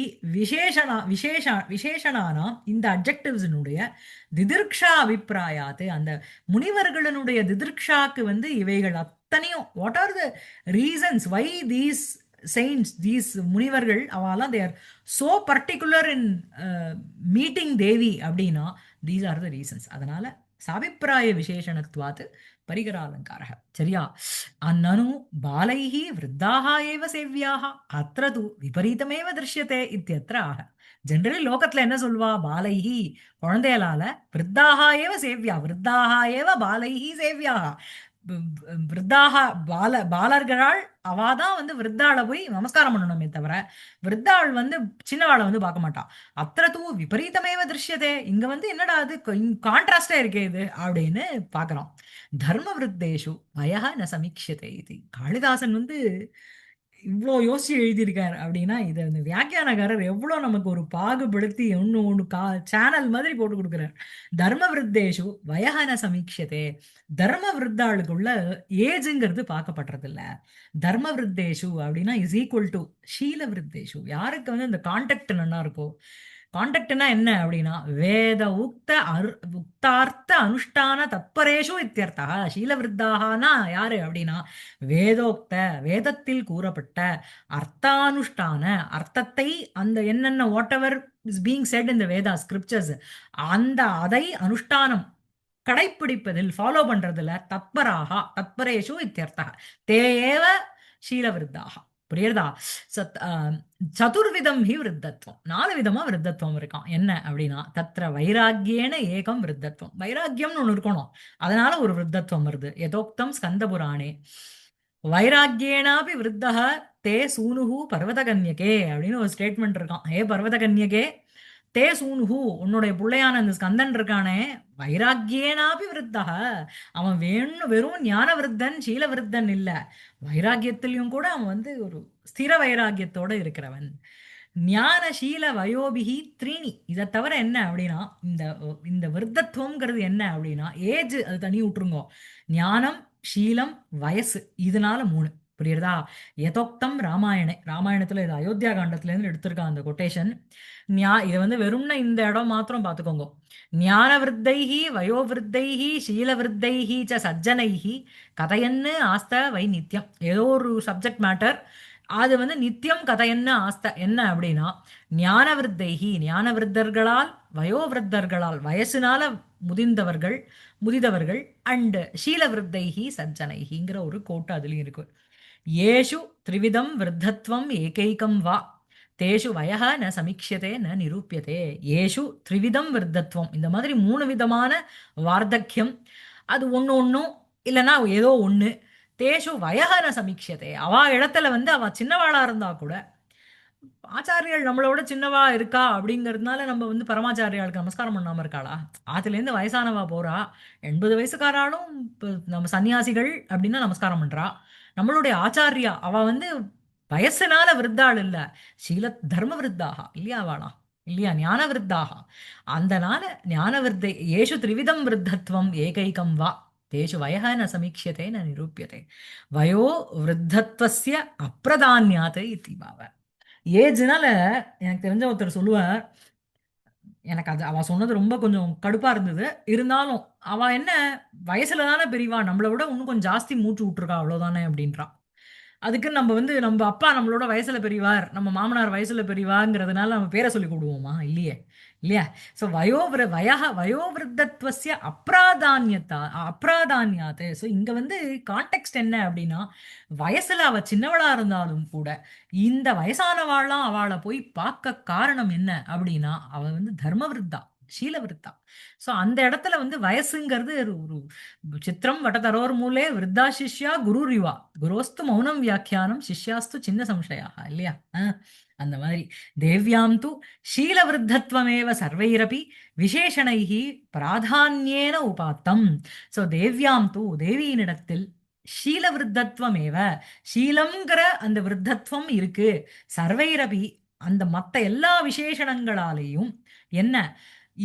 விசேஷனானாம் இந்த அட்ஜெக்டிவ்ஸினுடைய திதிர்க்ஷா அபிப்பிராயாத்து, அந்த முனிவர்களுடைய திதிர்க்ஷாக்கு வந்து இவைகள் அத்தனையும் what are the reasons why these saints these முனிவர்கள் அவெல்லாம் they are so particular in meeting தேவி அப்படின்னா these are the reasons. அதனால சாபிப்பிராய விசேஷணத்வாத் பரிகராலங்காரः. சரியா, அன்னனு பாலைः விருத்தாः ஏவ சேவ்யாः அத்ர து விபரீதமேவ திருஷ்யதே இत्यत्र ஆக. ஜெனரலி லோகத்துல என்ன சொல்வா, பாலைஹி குழந்தைகளால, விருத்தாக ஏவ சேவ்யா விருத்தாக ஏவ பாலைஹி சேவ்யா, விருத்தாக பாலர்களால் அவாதான் வந்து விருத்தாளை போய் நமஸ்காரம் பண்ணணுமே தவிர விருத்தாள் வந்து சின்னவாளை வந்து பார்க்க மாட்டா. அத்திர தூ விபரீதமேவ திருஷ்யதே, இங்க வந்து என்னடா அது கான்ட்ராஸ்டா இருக்கே இது அப்படின்னு பாக்குறோம். தர்ம விருத்தேஷு வயஹ ந சமீக்ஷதே இது. காளிதாசன் வந்து இவ்வளோ யோசிச்சு எழுதியிருக்காரு அப்படின்னா இது அந்த வியாக்கியானக்காரர் எவ்வளோ நமக்கு ஒரு பாகுபடுத்தி ஒன்று ஒன்று சேனல் மாதிரி போட்டு கொடுக்குறார். தர்ம விருத்தேஷு வயஹன சமீக்ஷதே, தர்ம விருத்தாளுக்குள்ள ஏஜுங்கிறது பார்க்கப்படுறது இல்ல. தர்ம விருத்தேஷு அப்படின்னா இஸ் ஈக்குவல் டு ஷீல விருத்தேஷு, யாருக்கு வந்து இந்த கான்டெக்ட் நல்லா இருக்கோ. கான்டெக்ட்னா என்ன அப்படின்னா வேத உக்தார்த்த அனுஷ்டான தத்பரேஷு இத்தியர்த்தா. ஷீலவிருத்தாகனா யாரு அப்படின்னா வேதோக்த வேதத்தில் கூறப்பட்ட அர்த்தானுஷ்டான அர்த்தத்தை, அந்த என்னென்ன whatever is being said in the Veda scriptures, அந்த அதை அனுஷ்டானம் கடைப்பிடிப்பதில் ஃபாலோ பண்றதுல தத்பராக தத்பரேஷு இத்தியர்த்தா தே ஏவ ஷீலவிருத்தாக. புரியுறதா. சதுர்விதம் ஹி விருத்தத்துவம், 4 விதமா விருத்தத்துவம் இருக்கான். என்ன அப்படின்னா தத்ர வைராக்கியேன ஏகம் விருத்தத்துவம், வைராக்கியம்னு ஒண்ணு இருக்கணும், அதனால ஒரு விருத்தத்துவம் வருது. யதோக்தம் ஸ்கந்த புராணே வைராக்கியேனாபி விருத்தः தே சூனுஹு பர்வதகன்யகே அப்படின்னு ஒரு ஸ்டேட்மெண்ட் இருக்கான். ஏ பர்வதகன்யகே தே சூனுஹு, உன்னுடைய பிள்ளையான அந்த ஸ்கந்தன் இருக்கானே வைராக்கியேனாபி விருத்தக, அவன் வெறும் ஞான விருத்தன் சீல விருத்தன் இல்ல, வைராக்கியத்திலையும் கூட அவன் வந்து ஒரு ஸ்திர வைராக்கியத்தோட இருக்கிறவன். ஞான சீல வயோபிகி த்ரீணி, இதை தவிர என்ன அப்படின்னா இந்த இந்த விருத்தத்துவம்ங்கிறது என்ன அப்படின்னா ஏஜ் அது தனி விட்டுருங்க, ஞானம் ஷீலம் வயசு, இதனால 3. புரியுறதா. யதோக்தம் ராமாயணத்துல இது அயோத்தியா காண்டத்துல இருந்து எடுத்திருக்கான் அந்த கொட்டேஷன். இது வந்து வெறும்னா இந்த இடம் மாத்திரம் பார்த்துக்கோங்க. ஞான விருத்தைஹி வயோவிருத்தைஹி ஷீல விருத்தைஹி ச சஜ்ஜனைஹி கதையன்னு ஆஸ்த வை நித்தியம், ஏதோ ஒரு சப்ஜெக்ட் மேட்டர் அது வந்து நித்தியம் கதையன்னு ஆஸ்த என்ன அப்படின்னா ஞான விருத்தைஹி ஞான விருத்தர்களால், வயோவிருத்தர்களால் வயசுனால முதிதவர்கள் அண்ட் ஷீல விருத்தைஹி சஜ்ஜனைஹிங்கிற ஒரு கோட்டு அதுலயும் இருக்கு. ஏஷு த்ரிவிதம் விருத்தத்வம் ஏகைகம் வா தேஷு வயஹ ந சமீக்ஷதே ந நிரூபியதே. ஏஷு த்ரிவிதம் விருத்தத்வம், இந்த மாதிரி 3 விதமான வார்த்தக்கியம், அது ஒன்னும் இல்லைன்னா ஏதோ ஒண்ணு. தேஷு வயஹ ந சமீக்ஷதே, அவ இடத்துல வந்து அவ சின்னவாளா இருந்தா கூட ஆச்சாரியால் நம்மளோட சின்னவா இருக்கா அப்படிங்கிறதுனால நம்ம வந்து பரமாச்சாரியாளுக்கு நமஸ்காரம் பண்ணாம இருக்காளா. ஆத்துலேருந்து வயசானவா போறா, 80 வயசுக்காராலும் நம்ம சன்னியாசிகள் அப்படின்னா நமஸ்காரம் பண்றா. நம்மளுடைய ஆச்சாரியா அவ வந்து வயசுனால விருத்தாள் இல்ல, சீல தர்ம விருத்தாக இல்லையா, அவளா இல்லையா ஞான விருத்தாக. அந்தனால ஞான விருத்தை ஏஷு த்ரிவிதம் விருத்தத்வம் ஏகைகம் வா தேஷு வயஹ ந சமீக்ஷதே ந நிரூபியதே வயோ விருத்தத்வஸ்ய அப்பிரதான்யாத் இதி பாவ. ஏஜ்னால எனக்கு தெரிஞ்ச ஒருத்தர் சொல்லுவார், எனக்கு அது அவ சொன்னது ரொம்ப கொஞ்சம் கடுப்பா இருந்தது. இருந்தாலும் அவ என்ன வயசுல தானே பெரியவா, நம்மளை விட இன்னும் கொஞ்சம் ஜாஸ்தி மூச்சு விட்டுருக்கா அவ்வளவுதானே அப்படின்றா. அதுக்கு நம்ம வந்து நம்ம அப்பா நம்மளோட வயசுல பெரியவார், நம்ம மாமனார் வயசுல பெரியவாங்கிறதுனால நம்ம பேரை சொல்லி கூப்பிடுவோமா? இல்லையே. இல்லையா? ஸோ வயோவிருத்தத்வஸ்ய அப்ராதான்யாத். ஸோ இங்க வந்து கான்டெக்ஸ்ட் என்ன அப்படின்னா, வயசுல அவ சின்னவளா இருந்தாலும் கூட, இந்த வயசானவாள்லாம் அவளை போய் பார்க்க காரணம் என்ன அப்படின்னா, அவ வந்து தர்மவிருத்தா, சீலவிருத்தா. ஸோ அந்த இடத்துல வந்து வயசுங்கிறது ஒரு ஒரு சித்திரம் வட்டதரோர் மூலே விருத்தா சிஷ்யா குருரிவா குரோஸ்து மௌனம் வியாக்கியானம் சிஷ்யாஸ்து சின்ன சம்சயா இல்லையா? அந்த மாதிரி தேவ்யாம் து ஷீலவிருத்தத்வமேவ சர்வைரபி விசேஷணைஹி பிராதான்யேன உபாத்தம். ஸோ தேவ்யாம் து தேவியினிடத்தில் ஷீலவிருத்தத்வமேவ ஷீலம்ங்கிற அந்த விருத்தத்வம் இருக்கு. சர்வைரபி அந்த மத்த எல்லா விசேஷணங்களாலேயும் என்ன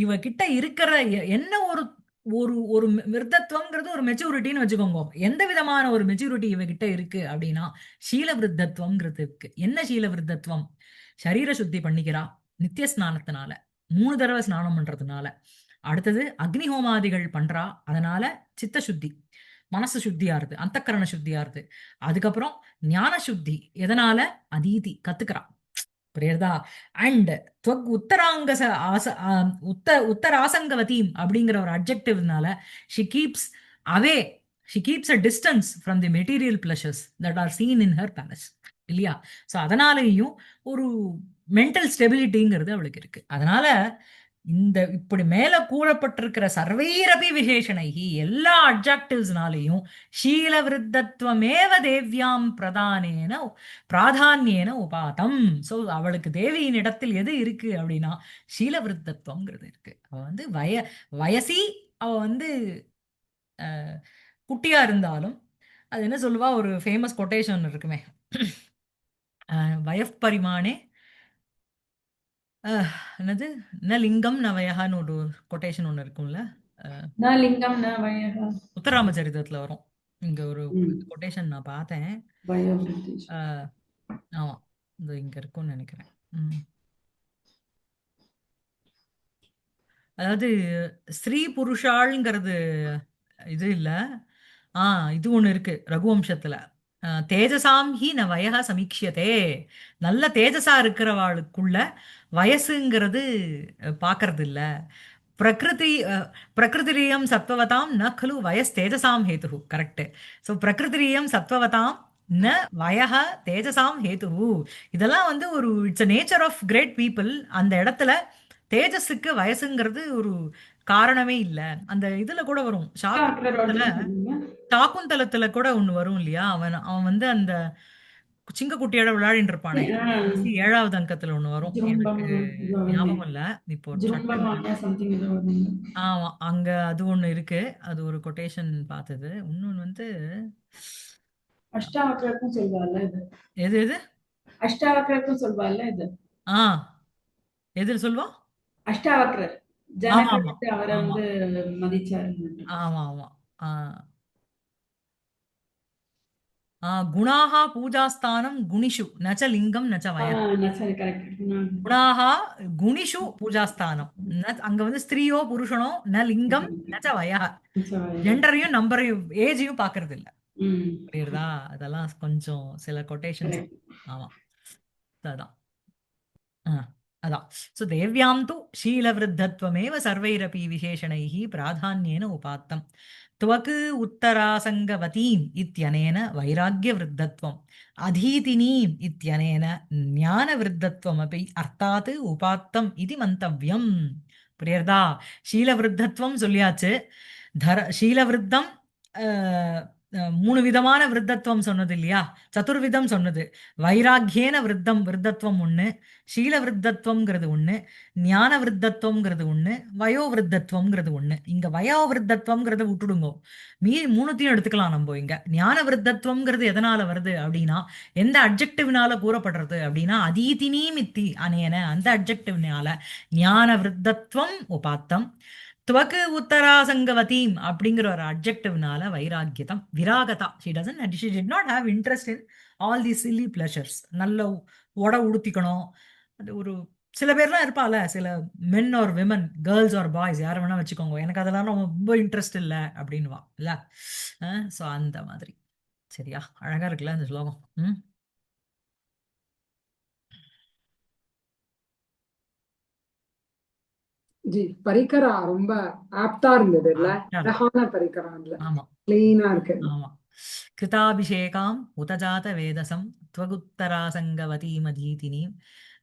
இவகிட்ட இருக்கிற என்ன ஒரு ஒரு ஒரு விருத்தத்துவம்ங்கிறது ஒரு மெச்சூரிட்டின்னு வச்சுக்கோங்க. எந்த விதமான ஒரு மெச்சூரிட்டி இவகிட்ட இருக்கு அப்படின்னா ஷீல விருத்தத்துவம்ங்கிறது இருக்கு. என்ன ஷீல விருத்தத்துவம்? சரீர சுத்தி பண்ணிக்கிறா நித்திய ஸ்நானத்தினால, 3 தடவை ஸ்நானம் பண்றதுனால. அடுத்தது அக்னி ஹோமாதிகள் பண்றா, அதனால சித்த சுத்தி, மனசு சுத்தியாருது, அந்தக்கரண சுத்தியாருது. அதுக்கப்புறம் ஞான சுத்தி எதனால? அதீதி கத்துக்கிறா. புரியுறதா? அண்ட் துவக் உத்தராங்க உத்தராசங்கவதீம் அப்படிங்கிற ஒரு அட்ஜெக்டிவ்னால she keeps away she keeps a distance from the material pleasures that are seen in her palace. இல்லையா? ஸோ அதனாலேயும் ஒரு மென்டல் ஸ்டெபிலிட்டிங்கிறது அவளுக்கு இருக்கு. அதனால இந்த இப்படி மேல கூறப்பட்டிருக்கிற சர்வைரபி விசேஷணைகி எல்லா அட்ஜெக்டிவ்ஸ்னாலையும் ஷீல விருத்தத்வமேவ தேவ்யாம் பிரதானேன பிராதான்யேன உபாதம். ஸோ அவளுக்கு தேவியின் இடத்தில் எது இருக்கு அப்படின்னா ஷீல விருத்தத்துவங்கிறது இருக்கு. அவ வந்து வயசி அவ வந்து குட்டியா இருந்தாலும் அது என்ன சொல்லுவா, ஒரு ஃபேமஸ் கொட்டேஷன் இருக்குமே, வயப் பரிமாணே என்னது ந லிங்கம் ந வயஹான்னு ஒரு கொட்டேஷன் ஒன்று இருக்கும்ல. न लिङ्गं न वयः உத்தராமச்சரிதத்துல வரும். இங்க ஒரு ம். கொட்டேஷன் நான் பார்த்தேன். वयोवृद्धिषु அஹ், ஆமா, இது இங்க இருக்கும்னு நினைக்கிறேன். ம். அதாவது ஸ்ரீ புருஷாள்ங்கிறது இது இல்ல. ஆ இது ஒண்ணு இருக்கு ரகுவம்சத்துல. தேஜசாம் ஹி ந வயஹ சமீக்ஷியதே. நல்ல தேஜஸா இருக்கிறவாளுக்குள்ள வயசுங்கிறது பார்க்கறது இல்ல. பிரகிருதி பிரகிருதிரியம் சத்வவதாம் ந खलु வயஸ் தேஜசாம் ஹேதுஹு. கரெக்ட். ஸோ பிரகிருதிரியம் சத்வவதாம் ந வயஹ தேஜசாம் ஹேதுஹு. இதெல்லாம் வந்து ஒரு it's a nature of great people. அந்த இடத்துல தேஜஸுக்கு வயசுங்கிறது ஒரு காரணமே இல்ல. அந்த இதுல கூட வரும் சாகுந்தலத்துல. சாகுந்தலத்துல கூட ஒண்ணு வரும் இல்லையா? அவன் அவன் வந்து அந்த சிங்கக்குட்டியோட விளையாடிட்டு இருப்பானே, கடைசி 7வது அங்கத்துல ஒண்ணு வரும். எனக்கு ஞாபகம் இல்ல இப்போ சட்டுன்னு. ஜும்பமானியா சம்திங் ஏதோ வருதுங்க. ஆமா, அங்க அது ஒண்ணு இருக்கு. அது ஒரு கொட்டேஷன் பார்த்தது. இன்னொன்னு வந்து அஷ்டாவக்ரர்க்கும் சொல்வாள்ல இது. எது எது? அஷ்டாவக்ரர்க்கும் சொல்வாள்ல இது. ஆ எதில் சொல்வா? அஷ்டாவக்ரர் ஆமா ஜனகர் ஆமா வந்து அவரை ஆமா வந்து மதிச்சாருன்னு. ஆமா ஆமா. ஆ குணாः பூஜாஸ்தானம் குணிஷு நச்ச லிங்கம் நச்ச வயः. சரி கரெக்ட். குணாः குணிஷு பூஜாஸ்தானம். அங்க வந்து ஸ்திரீயோ புருஷனோ ந லிங்கம் நச்ச வயः. ஜெண்டரையும் நம்பரையும் ஏஜையும் பாக்குறது இல்ல. புரியுறதா? அதெல்லாம் கொஞ்சம் சில கொட்டேஷன்ஸ். கரெக்ட். ஆமா, அதான். ஆ, அதான். ஸோ தேவ்யாம் து ஷீலவிருத்தத்வமேவ சர்வைரபி விசேஷணைः பிராதான்யேன உபாத்தம். त्वक् उत्तरासङ्गवतीम् इत्यनेन वैराग्यवृद्धत्वम्, अधीतिनीम् इत्यनेन ज्ञानवृद्धत्वमपि अर्थात् उपात्तम् इति मन्तव्यम्. புரியுறதா? ஷீலவிருத்தத்துவம் சொல்லியாச்சு. ஷீலவிருத்தம் 3 விதமான விருத்தத்துவம் சொன்னது இல்லையா? சதுர்விதம் சொன்னது. வைராக்கியேன விருத்தத்துவம் ஒண்ணு, ஷீல விருத்தத்துவம்ங்கிறது ஒண்ணு, ஞான விருத்தத்துவம்ங்கிறது ஒண்ணு, வயோ விருத்தத்துவம்ங்கிறது ஒண்ணு. இங்க வயோ விருத்தத்துவம்ங்கிறத விட்டுடுங்க. மீதி 3த்தையும் எடுத்துக்கலாம் நம்ம இங்க. ஞான விருத்தத்துவம்ங்கிறது எதனால வருது அப்படின்னா, எந்த அட்ஜெக்டிவ்னால கூறப்படுறது அப்படின்னா அதீதினி மித்தி அனேன, அந்த அட்ஜெக்டிவ்னால ஞான விருத்தத்துவம் உபாத்தம். துவக்கு உத்தராசங்கவதீம் அப்படிங்கிற ஒரு அட்ஜெக்டிவ்னால வைராக்கியதம் விராகதா. She did not have interest in all the silly pleasures. நல்ல உடுத்திக்கணும். அது ஒரு சில பேர்லாம் இருப்பால, சில men or women, girls or boys, யாரை வேணா வச்சுக்கோங்க, எனக்கு அதெல்லாம் ரொம்ப இன்ட்ரெஸ்ட் இல்லை அப்படின்வா இல்ல. ஸோ அந்த மாதிரி சரியா? அழகா இருக்குல்ல இந்த ஸ்லோகம். ம். ஜி பரிகரா ரொம்ப ஆப்டா இருந்தது இல்ல, ஆப்டா இருக்கு. அழகான பரிகரா இல்ல, ஆமா. கிளீனா இருக்கு. ஆமா. கிருதாபிஷேகாம் உதஜாத வேதசம் त्वगुत्तरासङ्गवतीमधीतिनीं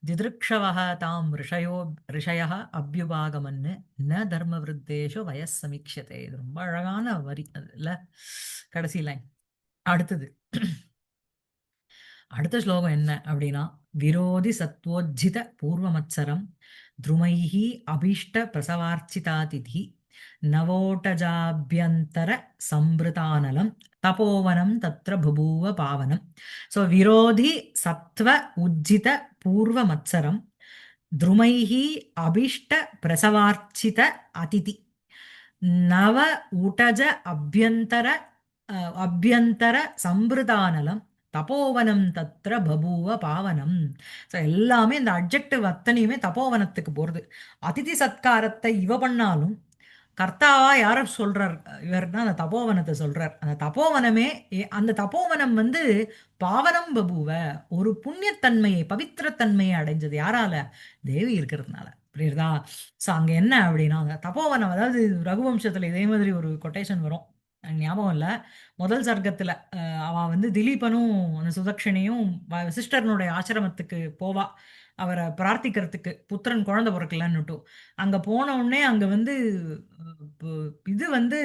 दिदृक्षवः तां ऋषयः அபியுபாகமன் ந தர்மவிருத்தேஷு வயஸ் சமீக்ஷதே. இது ரொம்ப அழகான வரி அது இல்ல? கடைசி லைன். அடுத்தது அடுத்த ஸ்லோகம் என்ன அப்படின்னா, விரோதி சத்வோஜ்ஜித பூர்வமத்சரம் த்ருமைஹி அபீஷ்ட பிரசவார்ச்சிதாதிதி நவோட்டஜாபியந்தர சம்பிருதானலம் தபோவனம் தத்ர புபூவ பாவனம். ஸோ விரோதி சத்வ உஜ்ஜித பூர்வ மத்சரம் த்ருமைஹி அபிஷ்ட பிரசவார்ச்சித அதிதி நவ உடஜ அபியந்தர அபியந்தர சம்பிருதானலம் தபோவனம் தத்ர பபூவ பாவனம். ஸோ எல்லாமே இந்த அட்ஜெக்டிவ் அத்தனையுமே தபோவனத்துக்கு போறது. அதிதி சத்காரத்தை இவ பண்ணாலும் கர்த்தாவா யார சொல்றார் இவர்னா அந்த தபோவனத்தை சொல்றார். அந்த தபோவனமே அந்த தபோவனம் வந்து பாவனம் பபுவ, ஒரு புண்ணியத்தன்மையை பவித்திரத்தன்மையை அடைஞ்சது. யாரால? தேவி இருக்கிறதுனால. புரியுறதா? ஸோ அங்க என்ன அப்படின்னா அந்த தபோவனம், அதாவது ரகுவம்சத்துல இதே மாதிரி ஒரு கொட்டேஷன் வரும், எனக்கு ஞாபகம் இல்ல. முதல் சர்க்கத்துல அவ வந்து திலீபனும் அந்த சுதக்ஷினியும் சிஸ்டர்னுடைய ஆசிரமத்துக்கு போவா அவரை பிரார்த்திக்கிறதுக்கு, புத்திரன் குழந்தை பிறக்கலன்னுட்டும். அங்க போன உடனே அங்க வந்து இது வந்து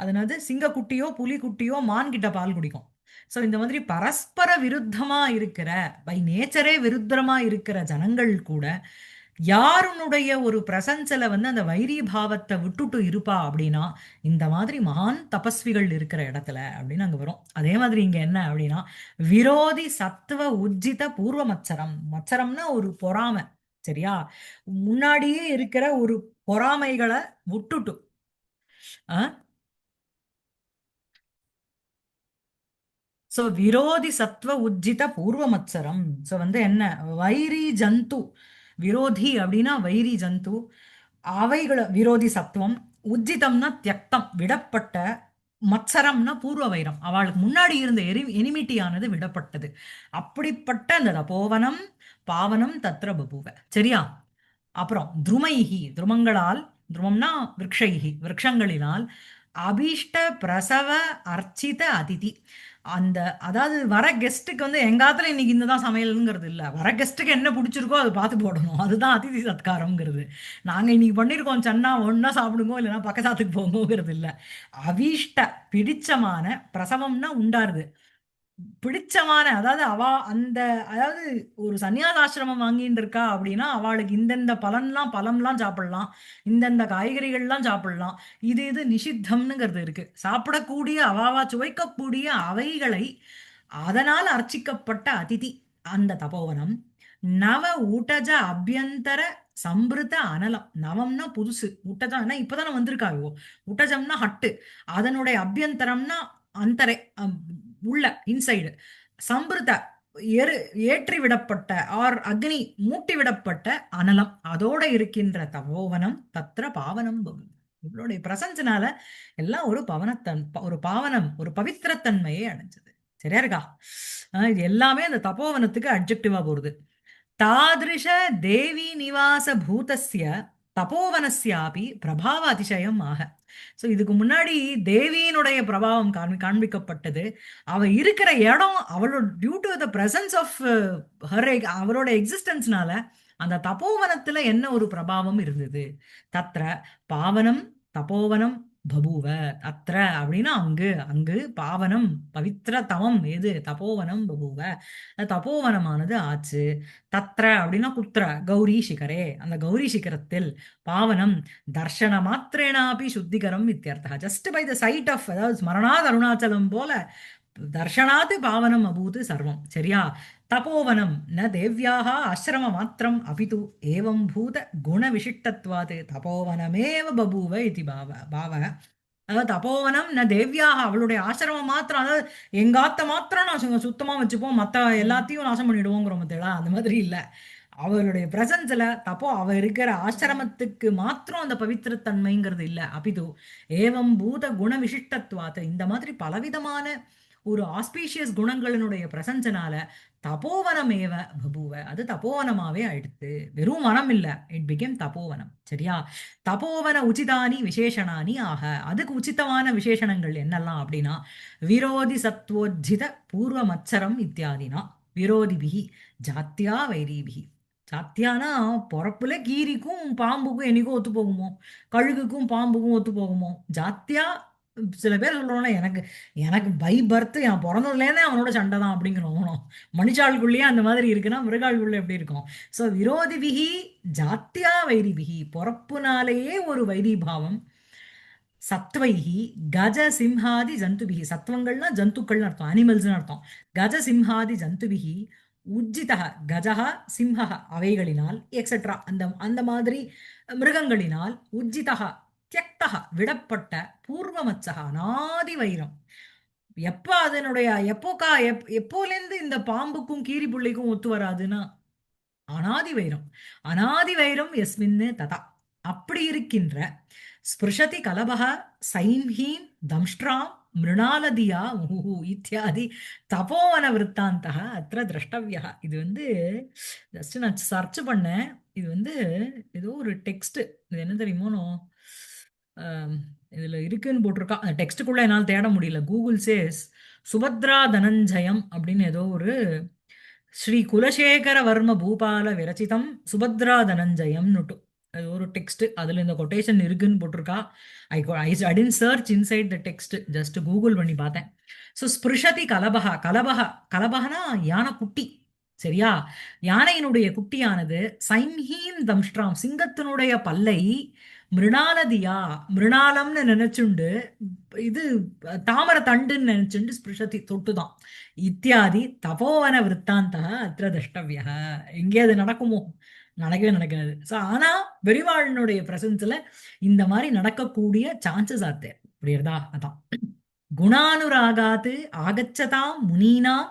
அதனாவது சிங்கக்குட்டியோ புலிக்குட்டியோ மான் கிட்ட பால் குடிக்கும். ஸோ இந்த மாதிரி பரஸ்பர விருத்தமா இருக்கிற, பை நேச்சரே விருத்தமா இருக்கிற ஜனங்கள் கூட யாருனுடைய ஒரு பிரசன்ஸ்ல வந்து அந்த வைரி பாவத்தை விட்டுட்டு இருப்பா அப்படின்னா இந்த மாதிரி மகான் தபஸ்விகள் இருக்கிற இடத்துல அப்படின்னு அங்க வரும். அதே மாதிரி இங்க என்ன அப்படின்னா விரோதி சத்துவ உஜ்ஜித பூர்வ மத்சரம். மத்சரம்னா ஒரு பொறாமை. சரியா? முன்னாடியே இருக்கிற ஒரு பொறாமைகளை விட்டுட்டு சோ விரோதி சத்வ உஜ்ஜித பூர்வ மத்சரம். சோ வந்து என்ன, வைரி ஜந்து. விரோதி அப்படின்னா வைரி ஜந்து. அவைகளை விரோதி சத்துவம், உஜ்ஜிதம்னா தியக்தம் விடப்பட்ட, மத்சரம்னா பூர்வ வைரம், அவளுக்கு முன்னாடி இருந்த எனிமிட்டியானது விடப்பட்டது. அப்படிப்பட்ட அந்த தபோவனம் பாவனம் தத்ர பபுவ. சரியா? அப்புறம் துருமைஹி துருமங்களால், துருமம்னா விரக்ஷைஹி விரக்ஷங்களினால், அபீஷ்ட பிரசவ அர்ச்சித அதிதி. அந்த அதாவது வர கெஸ்ட்டுக்கு வந்து எங்காத்துல இன்னைக்கு இந்ததான் சமையலுங்கிறது இல்ல, வர கெஸ்ட்டுக்கு என்ன பிடிச்சிருக்கோ அதை பார்த்து போடணும். அதுதான் அதிதி சத்காரம்ங்கிறது. நாங்க இன்னைக்கு பண்ணியிருக்கோம் சன்னா ஒன்னா சாப்பிடுங்க இல்லைன்னா பக்கத்தாத்துக்கு போங்கோங்கிறது இல்ல. அபீஷ்ட பிடிச்சமான, பிரசவம்னா உண்டாருது, பிடிச்சமான, அதாவது அவ அந்த, அதாவது ஒரு சன்னியாசாசிரமம் வாங்கிட்டு இருக்கா அப்படின்னா அவளுக்கு இந்தந்த பழம்லாம் சாப்பிடலாம், இந்தந்த காய்கறிகள்லாம் சாப்பிடலாம், இது நிஷித்தம்னுங்கிறது இருக்கு. சாப்பிடக்கூடிய அவாவா சுவைக்கக்கூடிய அவைகளை அதனால் அர்ச்சிக்கப்பட்ட அதிதி அந்த தபோவனம். நவ ஊட்டஜ அபியந்தர சம்பிருத்த அனலம். நவம்னா புதுசு, ஊட்டஜம்னா இப்பதானே வந்திருக்காயோ, ஊட்டஜம்னா ஹட்டு, அதனுடைய அபியந்தரம்னா அந்தரை, உள்ள இன்சைடு, சம்பிருத்த ஏற்றி விடப்பட்ட ஆர் அக்னி மூட்டி விடப்பட்ட அனலம், அதோட இருக்கின்ற தபோவனம் தத்ர பாவனம் பவதி. இவளுடைய பிரசன்ஸ்னால எல்லாம் ஒரு ஒரு பாவனம், ஒரு பவித்திரத்தன்மையை அடைஞ்சது. சரியா இருக்கா? இது எல்லாமே அந்த தபோவனத்துக்கு அட்ஜெக்டிவா போடுது. தாதிருஷ தேவி நிவாச பூதஸ்ய தபோவனஸ்யாபி பிரபாவ அதிசயம் ஆக. ஸோ இதுக்கு முன்னாடி தேவியினுடைய பிரபாவம் காண்பிக்கப்பட்டது. அவ இருக்கிற இடம், அவளோட due to the presence of her, அவளோட எக்ஸிஸ்டன்ஸ்னால அந்த தபோவனத்துல என்ன ஒரு பிரபாவம் இருந்தது. தத்ர பாவனம் தபோவனம் பபூவ. அத்திர அப்படின்னா அங்கு, அங்கு பாவனம் பவித்திரதமம் எது, தபோவனம் பபூவ, தபோவனமானது ஆச்சு. தத்ர அப்படின்னா குத்ர, கௌரி சிகரே, அந்த கௌரி சிகரத்தில், பாவனம் தர்ஷன மாத்திரேனாபி சுத்திகரம் இத்தியர்த்தா. Just by the side of, அதாவது ஸ்மரணாத் அருணாச்சலம் போல தர்ஷனாத் பாவனம் அபூத் சர்வம். சரியா? தபோவனம் ந தேவ்யாக ஆசிரம மாத்திரம் அபிது ஏவம் பூத குண விசிஷ்டத்வாத் தபோவனமேவ பபூவ இது பாவ. அதாவது தபோவனம் ந தேவ்யாக, அவளுடைய ஆசிரமம் மாத்திரம், அதாவது எங்காத்த மாத்திரம் நான் சுத்தமா வச்சுப்போம், மத்த எல்லாத்தையும் நாசம் பண்ணிடுவோங்கிற மத்தடா, அந்த மாதிரி இல்ல. அவளுடைய பிரசன்ஸ்ல அவ இருக்கிற ஆசிரமத்துக்கு மாத்திரம் அந்த பவித்திரத்தன்மைங்கிறது இல்ல. அபிது ஏவம் பூத குண விசிஷ்டத்வாத், இந்த மாதிரி பலவிதமான ஒரு ஆஸ்பீஷியஸ் குணங்களினுடைய பிரசஞ்சனால தபோவனமேவ பபூவ, அது தபோவனமாவே ஆயிடுத்து. வெறும் வனம் இல்ல, இட் பிகேம் தபோவனம். சரியா? தபோவன உச்சிதானி விசேஷணானி ஆக. அதுக்கு உச்சிதமான விசேஷணங்கள் என்னெல்லாம் அப்படின்னா, விரோதி சத்வோஜித பூர்வ மத்சரம் இத்தியாதினா, விரோதிபிகி ஜாத்தியா வைரீபிகி. ஜாத்தியானா பொறப்புல கீரிக்கும் பாம்புக்கும் என்னைக்கும் ஒத்து போகுமோ, கழுகுக்கும் பாம்புக்கும் ஒத்து போகுமோ. ஜாத்தியா சில பேர் சொல்றோம்னா, எனக்கு எனக்கு பை பர்த் என் பிறந்ததுலேருந்தே அவனோட சண்டை தான் அப்படிங்கிறோம். மனுஷாளுக்குள்ளேயே அந்த மாதிரி இருக்குன்னா மிருகாளுக்குள்ள எப்படி இருக்கும்? ஸோ விரோதி விகி ஜாத்தியா வைரி விகி, பொறப்புனாலேயே ஒரு வைரி பாவம். சத்வைஹி கஜ சிம்ஹாதி ஜந்துபிகி, சத்வங்கள்னா ஜந்துக்கள்னு அர்த்தம், அனிமல்ஸ்னு அர்த்தம். கஜ சிம்ஹாதி ஜந்துபிகி உஜ்ஜிதः கஜः சிம்ஹः அவைகளினால் எக்ஸெட்ரா அந்த அந்த மாதிரி மிருகங்களினால் உஜ்ஜிதः தியக்தः விடப்பட்ட பூர்வமச்சக அநாதி வைரம். எப்ப அதனுடைய எப்போலேருந்து இந்த பாம்புக்கும் கீரி புள்ளைக்கும் ஒத்து வராதுன்னா அநாதி வைரம். அநாதி வைரம் எஸ்மின்னு ததா. அப்படி இருக்கின்ற ஸ்பிருஷதி கலபக சைம்ஹீம் தம்ஷ்ட்ராம் மிருணாலதியா முஹு இத்தியாதி தபோவன விற்த்தாந்தக அத்திர திரஷ்டவியா. இது வந்து ஜஸ்ட் நான் சர்ச் பண்ணேன். இது வந்து ஏதோ ஒரு டெக்ஸ்ட். இது என்ன தெரியுமோனோ, இதுல இருக்குன்னு போட்டிருக்கா. அந்த டெக்ஸ்டுக்குள்ள என்னால் தேட முடியல. கூகுள் சேஸ் சுபத்ரா தனஞ்சயம் அப்படின்னு ஏதோ ஒரு ஸ்ரீ குலசேகர வர்ம பூபால விரச்சிதம் சுபத்ரா தனஞ்சயம்னுட்டு அது ஒரு டெக்ஸ்ட். அதுல இந்த கொட்டேஷன் இருக்குன்னு போட்டிருக்கா. I didn't search inside the text, just Google பண்ணி பார்த்தேன். ஸோ ஸ்பிருஷதி கலபக, கலபகனா யானை குட்டி. சரியா? யானையினுடைய குட்டியானது சைம்ஹீம் தம்ஷ்ட்ராம் சிங்கத்தினுடைய பல்லை மிருணாலதியா மிருணாலம்னு நினைச்சுண்டு, இது தாமர தண்டுன்னு நினைச்சுண்டு ஸ்பிருஷதி தொட்டுதான். இத்தியாதி தபோவன விற்த்தாந்த அத்திர திரஷ்டவியா. எங்கே அது நடக்குமோ? நடக்கவே நடக்காது. ஸோ ஆனா பெரிவாளனுடைய பிரசன்ஸ்ல இந்த மாதிரி நடக்கக்கூடிய சான்சஸ் ஆத்தே. புரியுறதா? அதான் குணானுராகாத்து ஆகச்சதாம் முனீனாம்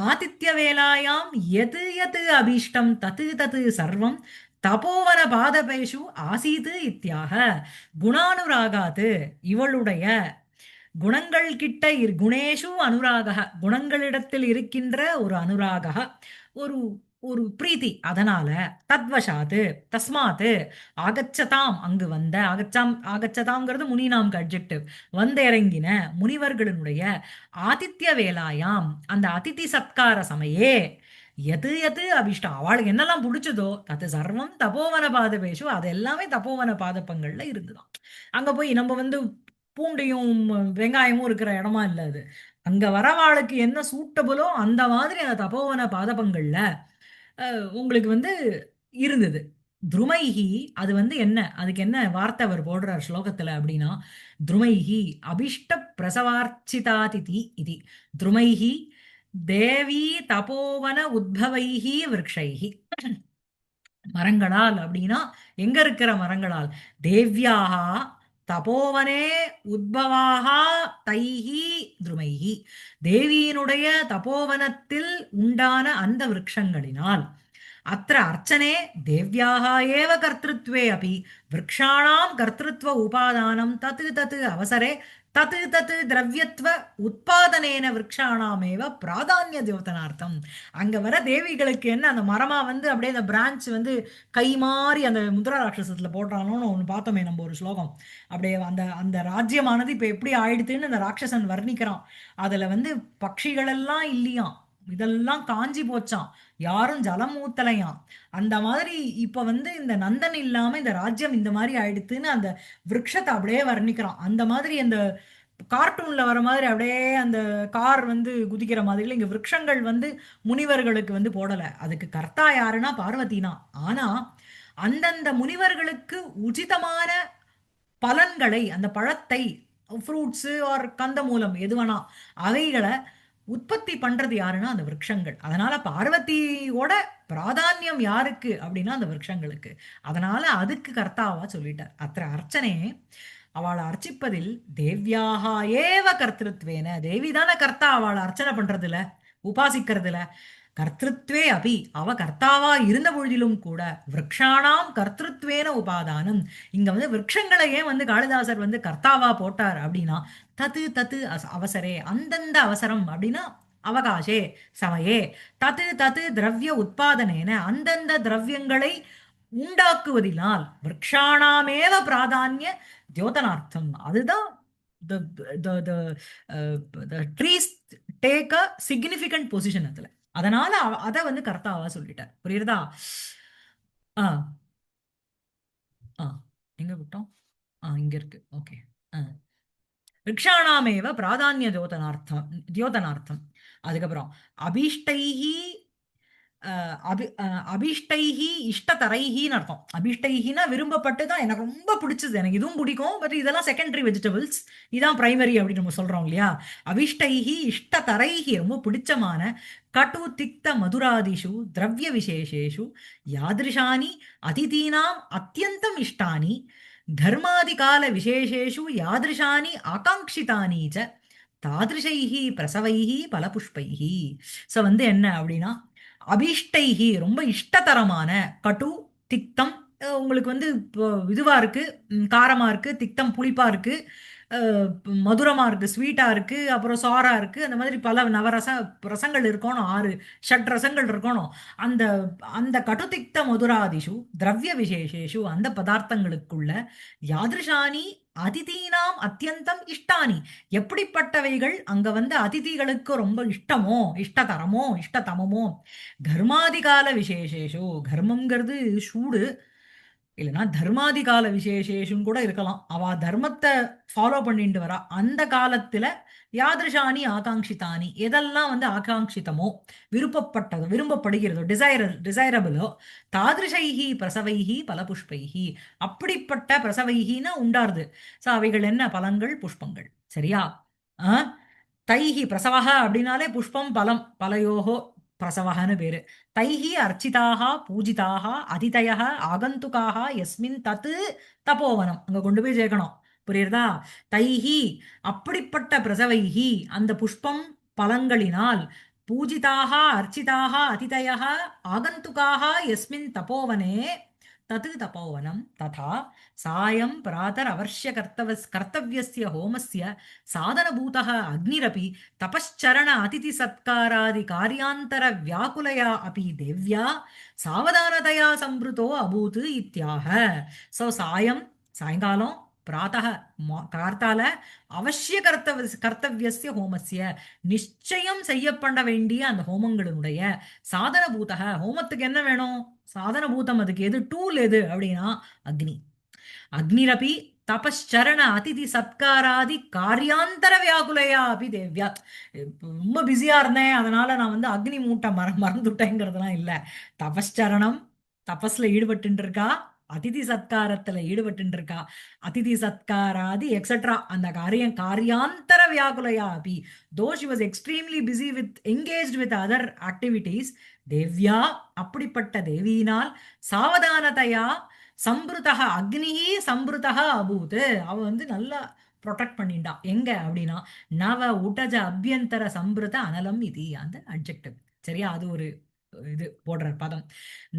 ஆதித்ய வேலாயாம் எது எது அபீஷ்டம் தத்து தத்து சர்வம் தபோவன பாதபேஷு ஆசீது இத்தியாக. குணானுராகாத்து இவளுடைய குணங்கள் கிட்ட குணேஷு அனுராக, குணங்களிடத்தில் இருக்கின்ற ஒரு அனுராக, ஒரு ஒரு பிரீத்தி. அதனால தத்வசாத்து தஸ்மாத்து ஆகச்சதாம் அங்கு வந்த ஆகச்சதாம்ங்கிறது முனிநாம்க்கு அட்ஜெக்டிவ். வந்த இறங்கின முனிவர்களுடைய ஆதித்ய வேலாயாம் அந்த அதிதி சத்கார சமயே எது எது அபிஷ்டம் அவளுக்கு என்னெல்லாம் பிடிச்சதோ அது சர்வம் தபோவன பாதபேஷு, அது எல்லாமே தபோவன பாதப்பங்கள்ல இருந்துதான். அங்க போய் நம்ம வந்து பூண்டையும் வெங்காயமும் இருக்கிற இடமா இல்ல அது. அங்க வரவாளுக்கு என்ன சூட்டபுளோ அந்த மாதிரி அந்த தபோவன பாதபங்கள்ல உங்களுக்கு வந்து இருந்தது. துருமைஹி அது வந்து என்ன, அதுக்கு என்ன வார்த்தை அவர் போடுறார் ஸ்லோகத்துல அப்படின்னா, துருமைஹி அபிஷ்ட பிரசவார்ச்சிதாதிதி இது. துருமைஹி தேவி தபோவன உத்பவைஹி விருக்ஷைஹி. மரங்களால் அப்படின்னா எங்க இருக்கிற மரங்களால்? தேவ்யாகா தபோவனே உத்பவாகா தைஹி துருமைஹி. தேவியினுடைய தபோவனத்தில் உண்டான அந்த விருட்சங்களினால். அத்திர அர்ச்சனே தேவ்யாः ஏவ கர்த்திருத்வே அபி விருக்ஷாணாம் கர்த்திருத்வ உபாதானம் தத்து தத்து அவசரே தத்து தத்து திரவியத்வ உத்பாதனேன விருக்ஷாணாமேவ பிராதானிய தியோதனார்த்தம். அங்க வர தேவிகளுக்கு என்ன, அந்த மரமா வந்து அப்படியே அந்த பிரான்ச் வந்து கை மாறி அந்த முத்ரா ராட்சசத்துல போடுறானோன்னு ஒன்று பார்த்தோமே நம்ம ஒரு ஸ்லோகம். அப்படியே அந்த அந்த ராஜ்யமானது இப்ப எப்படி ஆயிடுதுன்னு அந்த ராட்சசன் வர்ணிக்கிறான். அதுல வந்து பட்சிகள் எல்லாம் இல்லையாம், இதெல்லாம் காஞ்சி போச்சான், யாரும் ஜலம் ஊத்தலையாம். அந்த மாதிரி இப்ப வந்து இந்த நந்தன் இல்லாம இந்த ராஜ்யம் இந்த மாதிரி ஆயிடுத்துன்னு அந்த விருட்சத்தை அப்படியே வர்ணிக்கிறான். அந்த மாதிரி அந்த கார்ட்டூன்ல வர மாதிரி அப்படியே அந்த கார் வந்து குதிக்கிற மாதிரி இங்க விருட்சங்கள் வந்து முனிவர்களுக்கு வந்து போடல. அதுக்கு கர்த்தா யாருன்னா பார்வதினா. ஆனா அந்தந்த முனிவர்களுக்கு உச்சிதமான பலன்களை, அந்த பழத்தை, ஃப்ரூட்ஸ் ஆர் கந்த மூலம் எதுவனா அவைகளை உற்பத்தி பண்றது யாருன்னா அந்த விருட்சங்கள். அதனால பார்வதியோட பிராதானியம் யாருக்கு அப்படின்னா அந்த விருட்சங்களுக்கு. அதனால அதுக்கு கர்த்தாவா சொல்லிட்டார். அத்திர அர்ச்சனே அவளை அர்ச்சிப்பதில் தேவ்யாகா ஏவ கர்த்திருத்வேன, தேவி தானே கர்த்தா அவளை அர்ச்சனை பண்றதுல உபாசிக்கிறதுல. கர்த்திருத்வே அபி அவ கர்த்தாவா இருந்த பொழுதிலும் கூட விரக்ஷாணாம் கர்த்திருத்வேன உபாதானம். இங்க வந்து விரக்ஷங்களை ஏன் வந்து காளிதாசர் வந்து கர்த்தாவா போட்டார் அப்படின்னா தத்து தத்து அவசரே அந்தந்த அவசரம் அப்படின்னா அவகாசே சமயே தத்து தத்து திரவிய உத்பாதனேன அந்தந்த திரவியங்களை உண்டாக்குவதினால் விரக்ஷாணாமேவ பிராதான்ய தியோதனார்த்தம். அதுதான் the the the trees take a significant position அதுல. அதனால அத வந்து கர்த்தாவா சொல்லிட்டார். புரியுறதா? ஆ ஆ எங்க விட்டோம்? இங்க இருக்கு. ஓகே. ரிக்ஷாணாமேவ பிராதான்ய தியோதனார்த்தம். அதுக்கப்புறம் அபீஷ்டைஹி அபிஷ்டைஹி இஷ்டதரைஹின்னு அர்த்தம். அபிஷ்டைஹினா விரும்பப்பட்டு தான் எனக்கு ரொம்ப பிடிச்சது, எனக்கு இதுவும் பிடிக்கும், பட் இதெல்லாம் செகண்டரி வெஜிடபிள்ஸ், இதான் பிரைமரி அப்படின்னு நம்ம சொல்றோம் இல்லையா. அபிஷ்டைஹி இஷ்டதரைஹி ரொம்ப பிடிச்சமான கட்டு திக்த மதுராதிஷு திரவிய விசேஷேஷு யாதிருஷானி அதிதீனாம் அத்தியந்தம் இஷ்டானி தர்மாதிகால விசேஷேஷு யாதிருஷானி ஆகாங்ஷிதானி ச தாதிருஷைஹி பிரசவைஹி பலபுஷ்பைஹி. ஸோ வந்து என்ன அப்படின்னா அபீஷ்டைஹி ரொம்ப இஷ்டதரமான கட்டு திக்தம், உங்களுக்கு வந்து இதுவா இருக்கு, காரமா இருக்கு, திக்தம் புளிப்பா இருக்கு, மதுரமா இருக்கு, ஸ்வீட்டா இருக்கு, அப்புறம் சாரா இருக்கு, அந்த மாதிரி பல ரசங்கள் இருக்கணும், 6 ஷட் ரசங்கள் இருக்கணும். அந்த அந்த கட்டுதிக்த மதுராதிஷு திரவிய விசேஷேஷு அந்த பதார்த்தங்களுக்குள்ள யாதிருஷானி அதிதீனாம் அத்தியந்தம் இஷ்டானி எப்படிப்பட்டவைகள் அங்க வந்து அதிதிகளுக்கு ரொம்ப இஷ்டமோ இஷ்டதரமோ இஷ்டதமமோ கர்மாதிகால விசேஷேஷு, கர்மம்ங்கிறது சூடு இல்லைன்னா தர்மாதிகால விசேஷேஷம் கூட இருக்கலாம், அவ தர்மத்தை ஃபாலோ பண்ணிட்டு வரா அந்த காலத்துல யாதிருஷானி ஆகாங்ஷிதானி எதெல்லாம் வந்து ஆகாங்ஷிதமோ விருப்பப்பட்டதோ விரும்பப்படுகிறதோ டிசைரபிளோ தாதிருஷைஹி பிரசவைஹி பலபுஷ்பைஹி அப்படிப்பட்ட பிரசவைஹின்னா உண்டாருது. ஸோ அவைகள் என்ன பலங்கள் புஷ்பங்கள். சரியா? தைஹி பிரசவஹ அப்படின்னாலே புஷ்பம் பலம் பலயோகோ பிரசவஹன்னு பேரு. தைஹி அர்ச்சிதாக பூஜிதாக அதிதய ஆகந்துக்காக எஸ்மின் தத்து தபோவனம் அங்க கொண்டு போய் சேர்க்கணும். புரியுறதா? தைஹி அப்படிப்பட்ட பிரசவைஹி அந்த புஷ்பம் பலங்களினால் பூஜிதாக அர்ச்சிதாக அதிதய ஆகந்துக்காக எஸ்மின் தபோவனே தத்து தபோவனம் ததா சாயம் பிராதர் அவசிய கர்த்தவியஸ்ய ஹோமஸ்ய சாதனபூதः அக்னிரபி தபश्चरण அதிதி சத்காராதி காரியாந்தர வியாகுலயா அபி தேவ்யா சாவதானதயா சம்பிருதோ அபூத் இத்யாக. ஸோ சாயங்காலம் பிராத்தः கார்த்தால அவசிய கர்த்தவியஸ்ய ஹோமஸ்ய நிச்சயம் செய்யப்பட வேண்டிய அந்த ஹோமங்களினுடைய சாதனபூதக ஹோமத்துக்கு என்ன வேணும்? சாதனபூதம் அதுக்கு எது, டூல் எது அப்படின்னா அக்னி. அக்னிரபி தபश्चरण அதிதி சத்காராதி காரியாந்தர வியாகுலையா அபி தேவ்யா. ரொம்ப பிஸியா இருந்தேன் அதனால நான் வந்து அக்னி மூட்டை மறந்துட்டேங்கிறதுலாம் இல்ல. தபஸ்சரணம் தபஸ்ல ஈடுபட்டு இருக்கா, அதிதி சத்காரத்துல ஈடுபட்டு இருக்கா, அதிதி சத்காராதி எக்ஸெட்ரா அந்த காரியாந்தர வியாகுலையா அபி though she was extremely busy with engaged with other activities தேவ்யா அப்படிப்பட்ட தேவியினால் சாவதானதையா சம்பிருதா அக்னிஹி சம்பிருதா அபூத் அவ வந்து நல்லா ப்ரொடெக்ட் பண்ணிண்டா. எங்க அப்படின்னா நவ உடஜ அபியந்தர சம்பிருத அனலம் இது அந்த அட்ஜெக்டிவ். சரியா? அது ஒரு இது போடுற பதம்.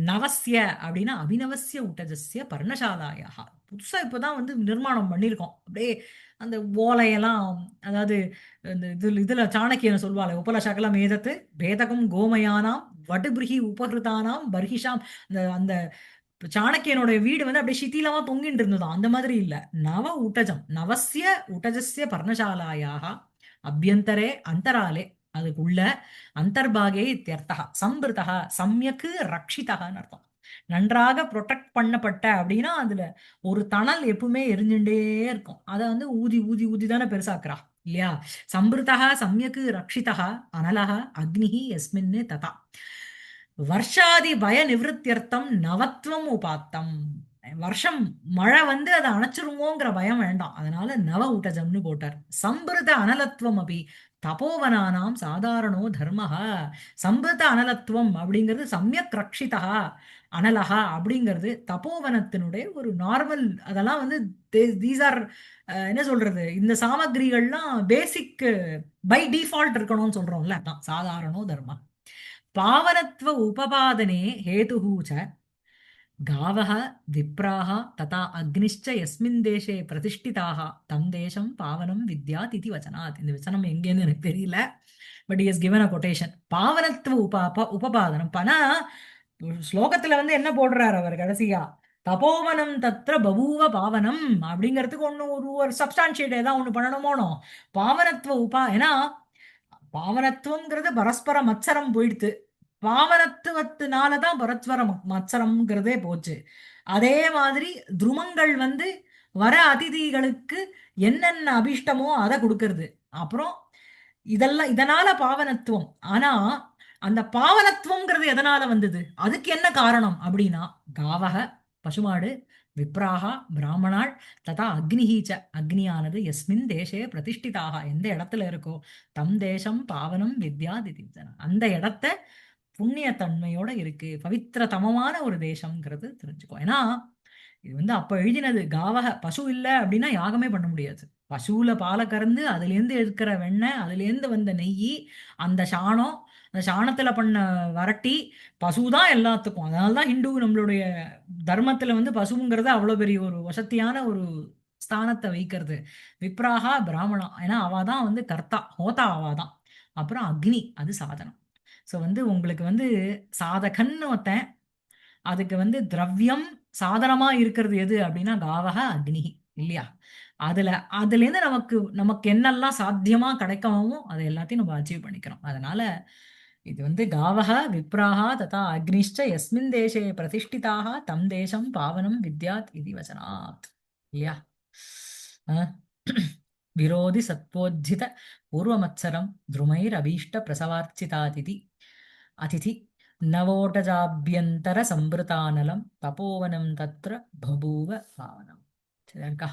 நவசிய அப்படின்னா அபிநவசிய உட்டஜஸ்ய பர்ணசாலாயா. புதுசா இப்பதான் வந்து நிர்மாணம் பண்ணியிருக்கோம். அப்படியே அந்த ஓலையெல்லாம், அதாவது இதுல சாணக்கியனை சொல்வாள் உபல சகலம் ஏதத்து பேதகம் கோமயானாம் வடுபிருகி உபகிருதானாம் பர்ஹிஷாம். அந்த அந்த சாணக்கியனோட வீடு வந்து அப்படியே சித்திலமா தொங்கிட்டு இருந்ததும் அந்த மாதிரி இல்ல. நவ ஊட்டஜம் நவசிய ஊட்டஜஸ்ய பர்ணசாலாயாக அபியந்தரே அந்தராலே அதுக்குள்ள அந்தர்பாகே இத்தியர்த்தா சம்பிருதா சம்யக்கு ரக்ஷிதகான்னு அர்த்தம். நன்றாக ப்ரொடெக்ட் பண்ணப்பட்ட அப்படின்னா அதுல ஒரு தணல் எப்பவுமே எரிஞ்சுட்டே இருக்கும். அதை வந்து ஊதி ஊதி ஊதி தானே பெருசாக்குறா இல்லையா? சம்பிருதா சம்யக்கு ரக்ஷிதா அனலக அக்னிஹி எஸ்மின்னு ததா வருஷாதி பய நிவத்தியர்த்தம் நவத்வம் உபாத்தம். வருஷம் மழை வந்து அதை அணைச்சிருமோங்கிற பயம் வேண்டாம், அதனால நவ ஊட்டஜம்னு போட்டார். சம்பிருத அனலத்துவம் அபி தபோவனானாம் சாதாரணோ தர்மஹ. சம்பிருத அனலத்துவம் அப்படிங்கிறது சமயக் ரக்ஷிதா அனலஹா அப்படிங்கிறது தபோவனத்தினுடைய ஒரு நார்மல். அதெல்லாம் வந்து தீஸ் ஆர் என்ன சொல்றது, இந்த சாமகிரிகள்லாம் பேசிக் பை டிஃபால்ட் இருக்கணும்னு சொல்றோம்ல, அதான் சாதாரணோ தர்ம. பாவனத்வ உபபாதனே ஹேதுஹு ச गावः विप्राः तथा अग्निश्च यस्मिन् देशे प्रतिष्ठिताः तं देशं पावनं विद्यात् इति वचनात् இந்த வசனம் எங்கேன்னு எனக்கு தெரியல but he has given a quotation பாவனத்துவ உபபாதனம் பனா ஸ்லோகத்துல வந்து என்ன போடுறாரு அவர் கடைசியா தபோவனம் தத்ர பபூவ பாவனம் அப்படிங்கிறதுக்கு ஒண்ணு ஒரு சப்ஸ்டான்ஷியேட் ஏதாவது ஒண்ணு பண்ணணுமோனோ பாவனத்துவ ஏன்னா பாவனத்துவம்ங்கிறது பரஸ்பர மத்சரம் போயிடுத்து பாவனத்துவத்தினாலதான் பரஸ்பர மத்சரம்ங்கிறதே போச்சு அதே மாதிரி துருமங்கள் வந்து வர அதிதிகளுக்கு என்னென்ன அபிஷ்டமோ அதை கொடுக்கறது அப்புறம் இதனால பாவனத்துவம் ஆனா அந்த பாவனத்துவம்ங்கிறது எதனால வந்தது அதுக்கு என்ன காரணம் அப்படின்னா காவக பசுமாடு விப்ராகா பிராமணாள் ததா அக்னிஹீச்ச அக்னியானது எஸ்மின் தேசே பிரதிஷ்டிதாக எந்த இடத்துல இருக்கோ தம் தேசம் பாவனம் வித்யாதிதி அந்த இடத்த புண்ணியத்தன்மையோட இருக்கு பவித்திரதமமான ஒரு தேசம்ங்கிறது தெரிஞ்சுக்கோ ஏன்னா இது வந்து அப்ப எழுதினது காவக பசு இல்லை அப்படின்னா யாகமே பண்ண முடியாது பசுல பாலை கறந்து அதுல இருந்து எடுக்கிற வெண்ணெய் அதுல இருந்து வந்த நெய் அந்த சாணம் அந்த சாணத்துல பண்ண வரட்டி பசுதான் எல்லாத்துக்கும் அதனாலதான் ஹிந்து நம்மளுடைய தர்மத்துல வந்து பசுங்கிறது அவ்வளவு பெரிய ஒரு வசத்தியான ஒரு ஸ்தானத்தை வைக்கிறது விப்ராகா பிராமணா ஏன்னா அவாதான் வந்து கர்த்தா ஹோதா அவாதான் அப்புறம் அக்னி அது சாதனம் ஸோ வந்து உங்களுக்கு வந்து சாதகன்னு ஒருத்தன் அதுக்கு வந்து திரவியம் சாதனமா இருக்கிறது எது அப்படின்னா காவக அக்னி இல்லையா அதுல இருந்து நமக்கு என்னெல்லாம் சாத்தியமா கிடைக்கமோ அதை எல்லாத்தையும் நம்ம அச்சீவ் பண்ணிக்கிறோம் அதனால இது வந்து காவக விப்ராக ததா அக்னிஷ்ட எஸ்மின் தேசே பிரதிஷ்டிதாக தம் தேசம் பாவனம் வித்யாத் இது வச்சனாத் இல்லையா விரோதி சத்வோஜித பூர்வமத்சரம் துருமைர் அபீஷ்ட பிரசவார்ச்சிதாதிதி அதிதி நவோட்டஜாபியந்தர சம்பிருதானலம் தபோவனம் தத்ர பபூவ பாவனம் சரியா இருக்கா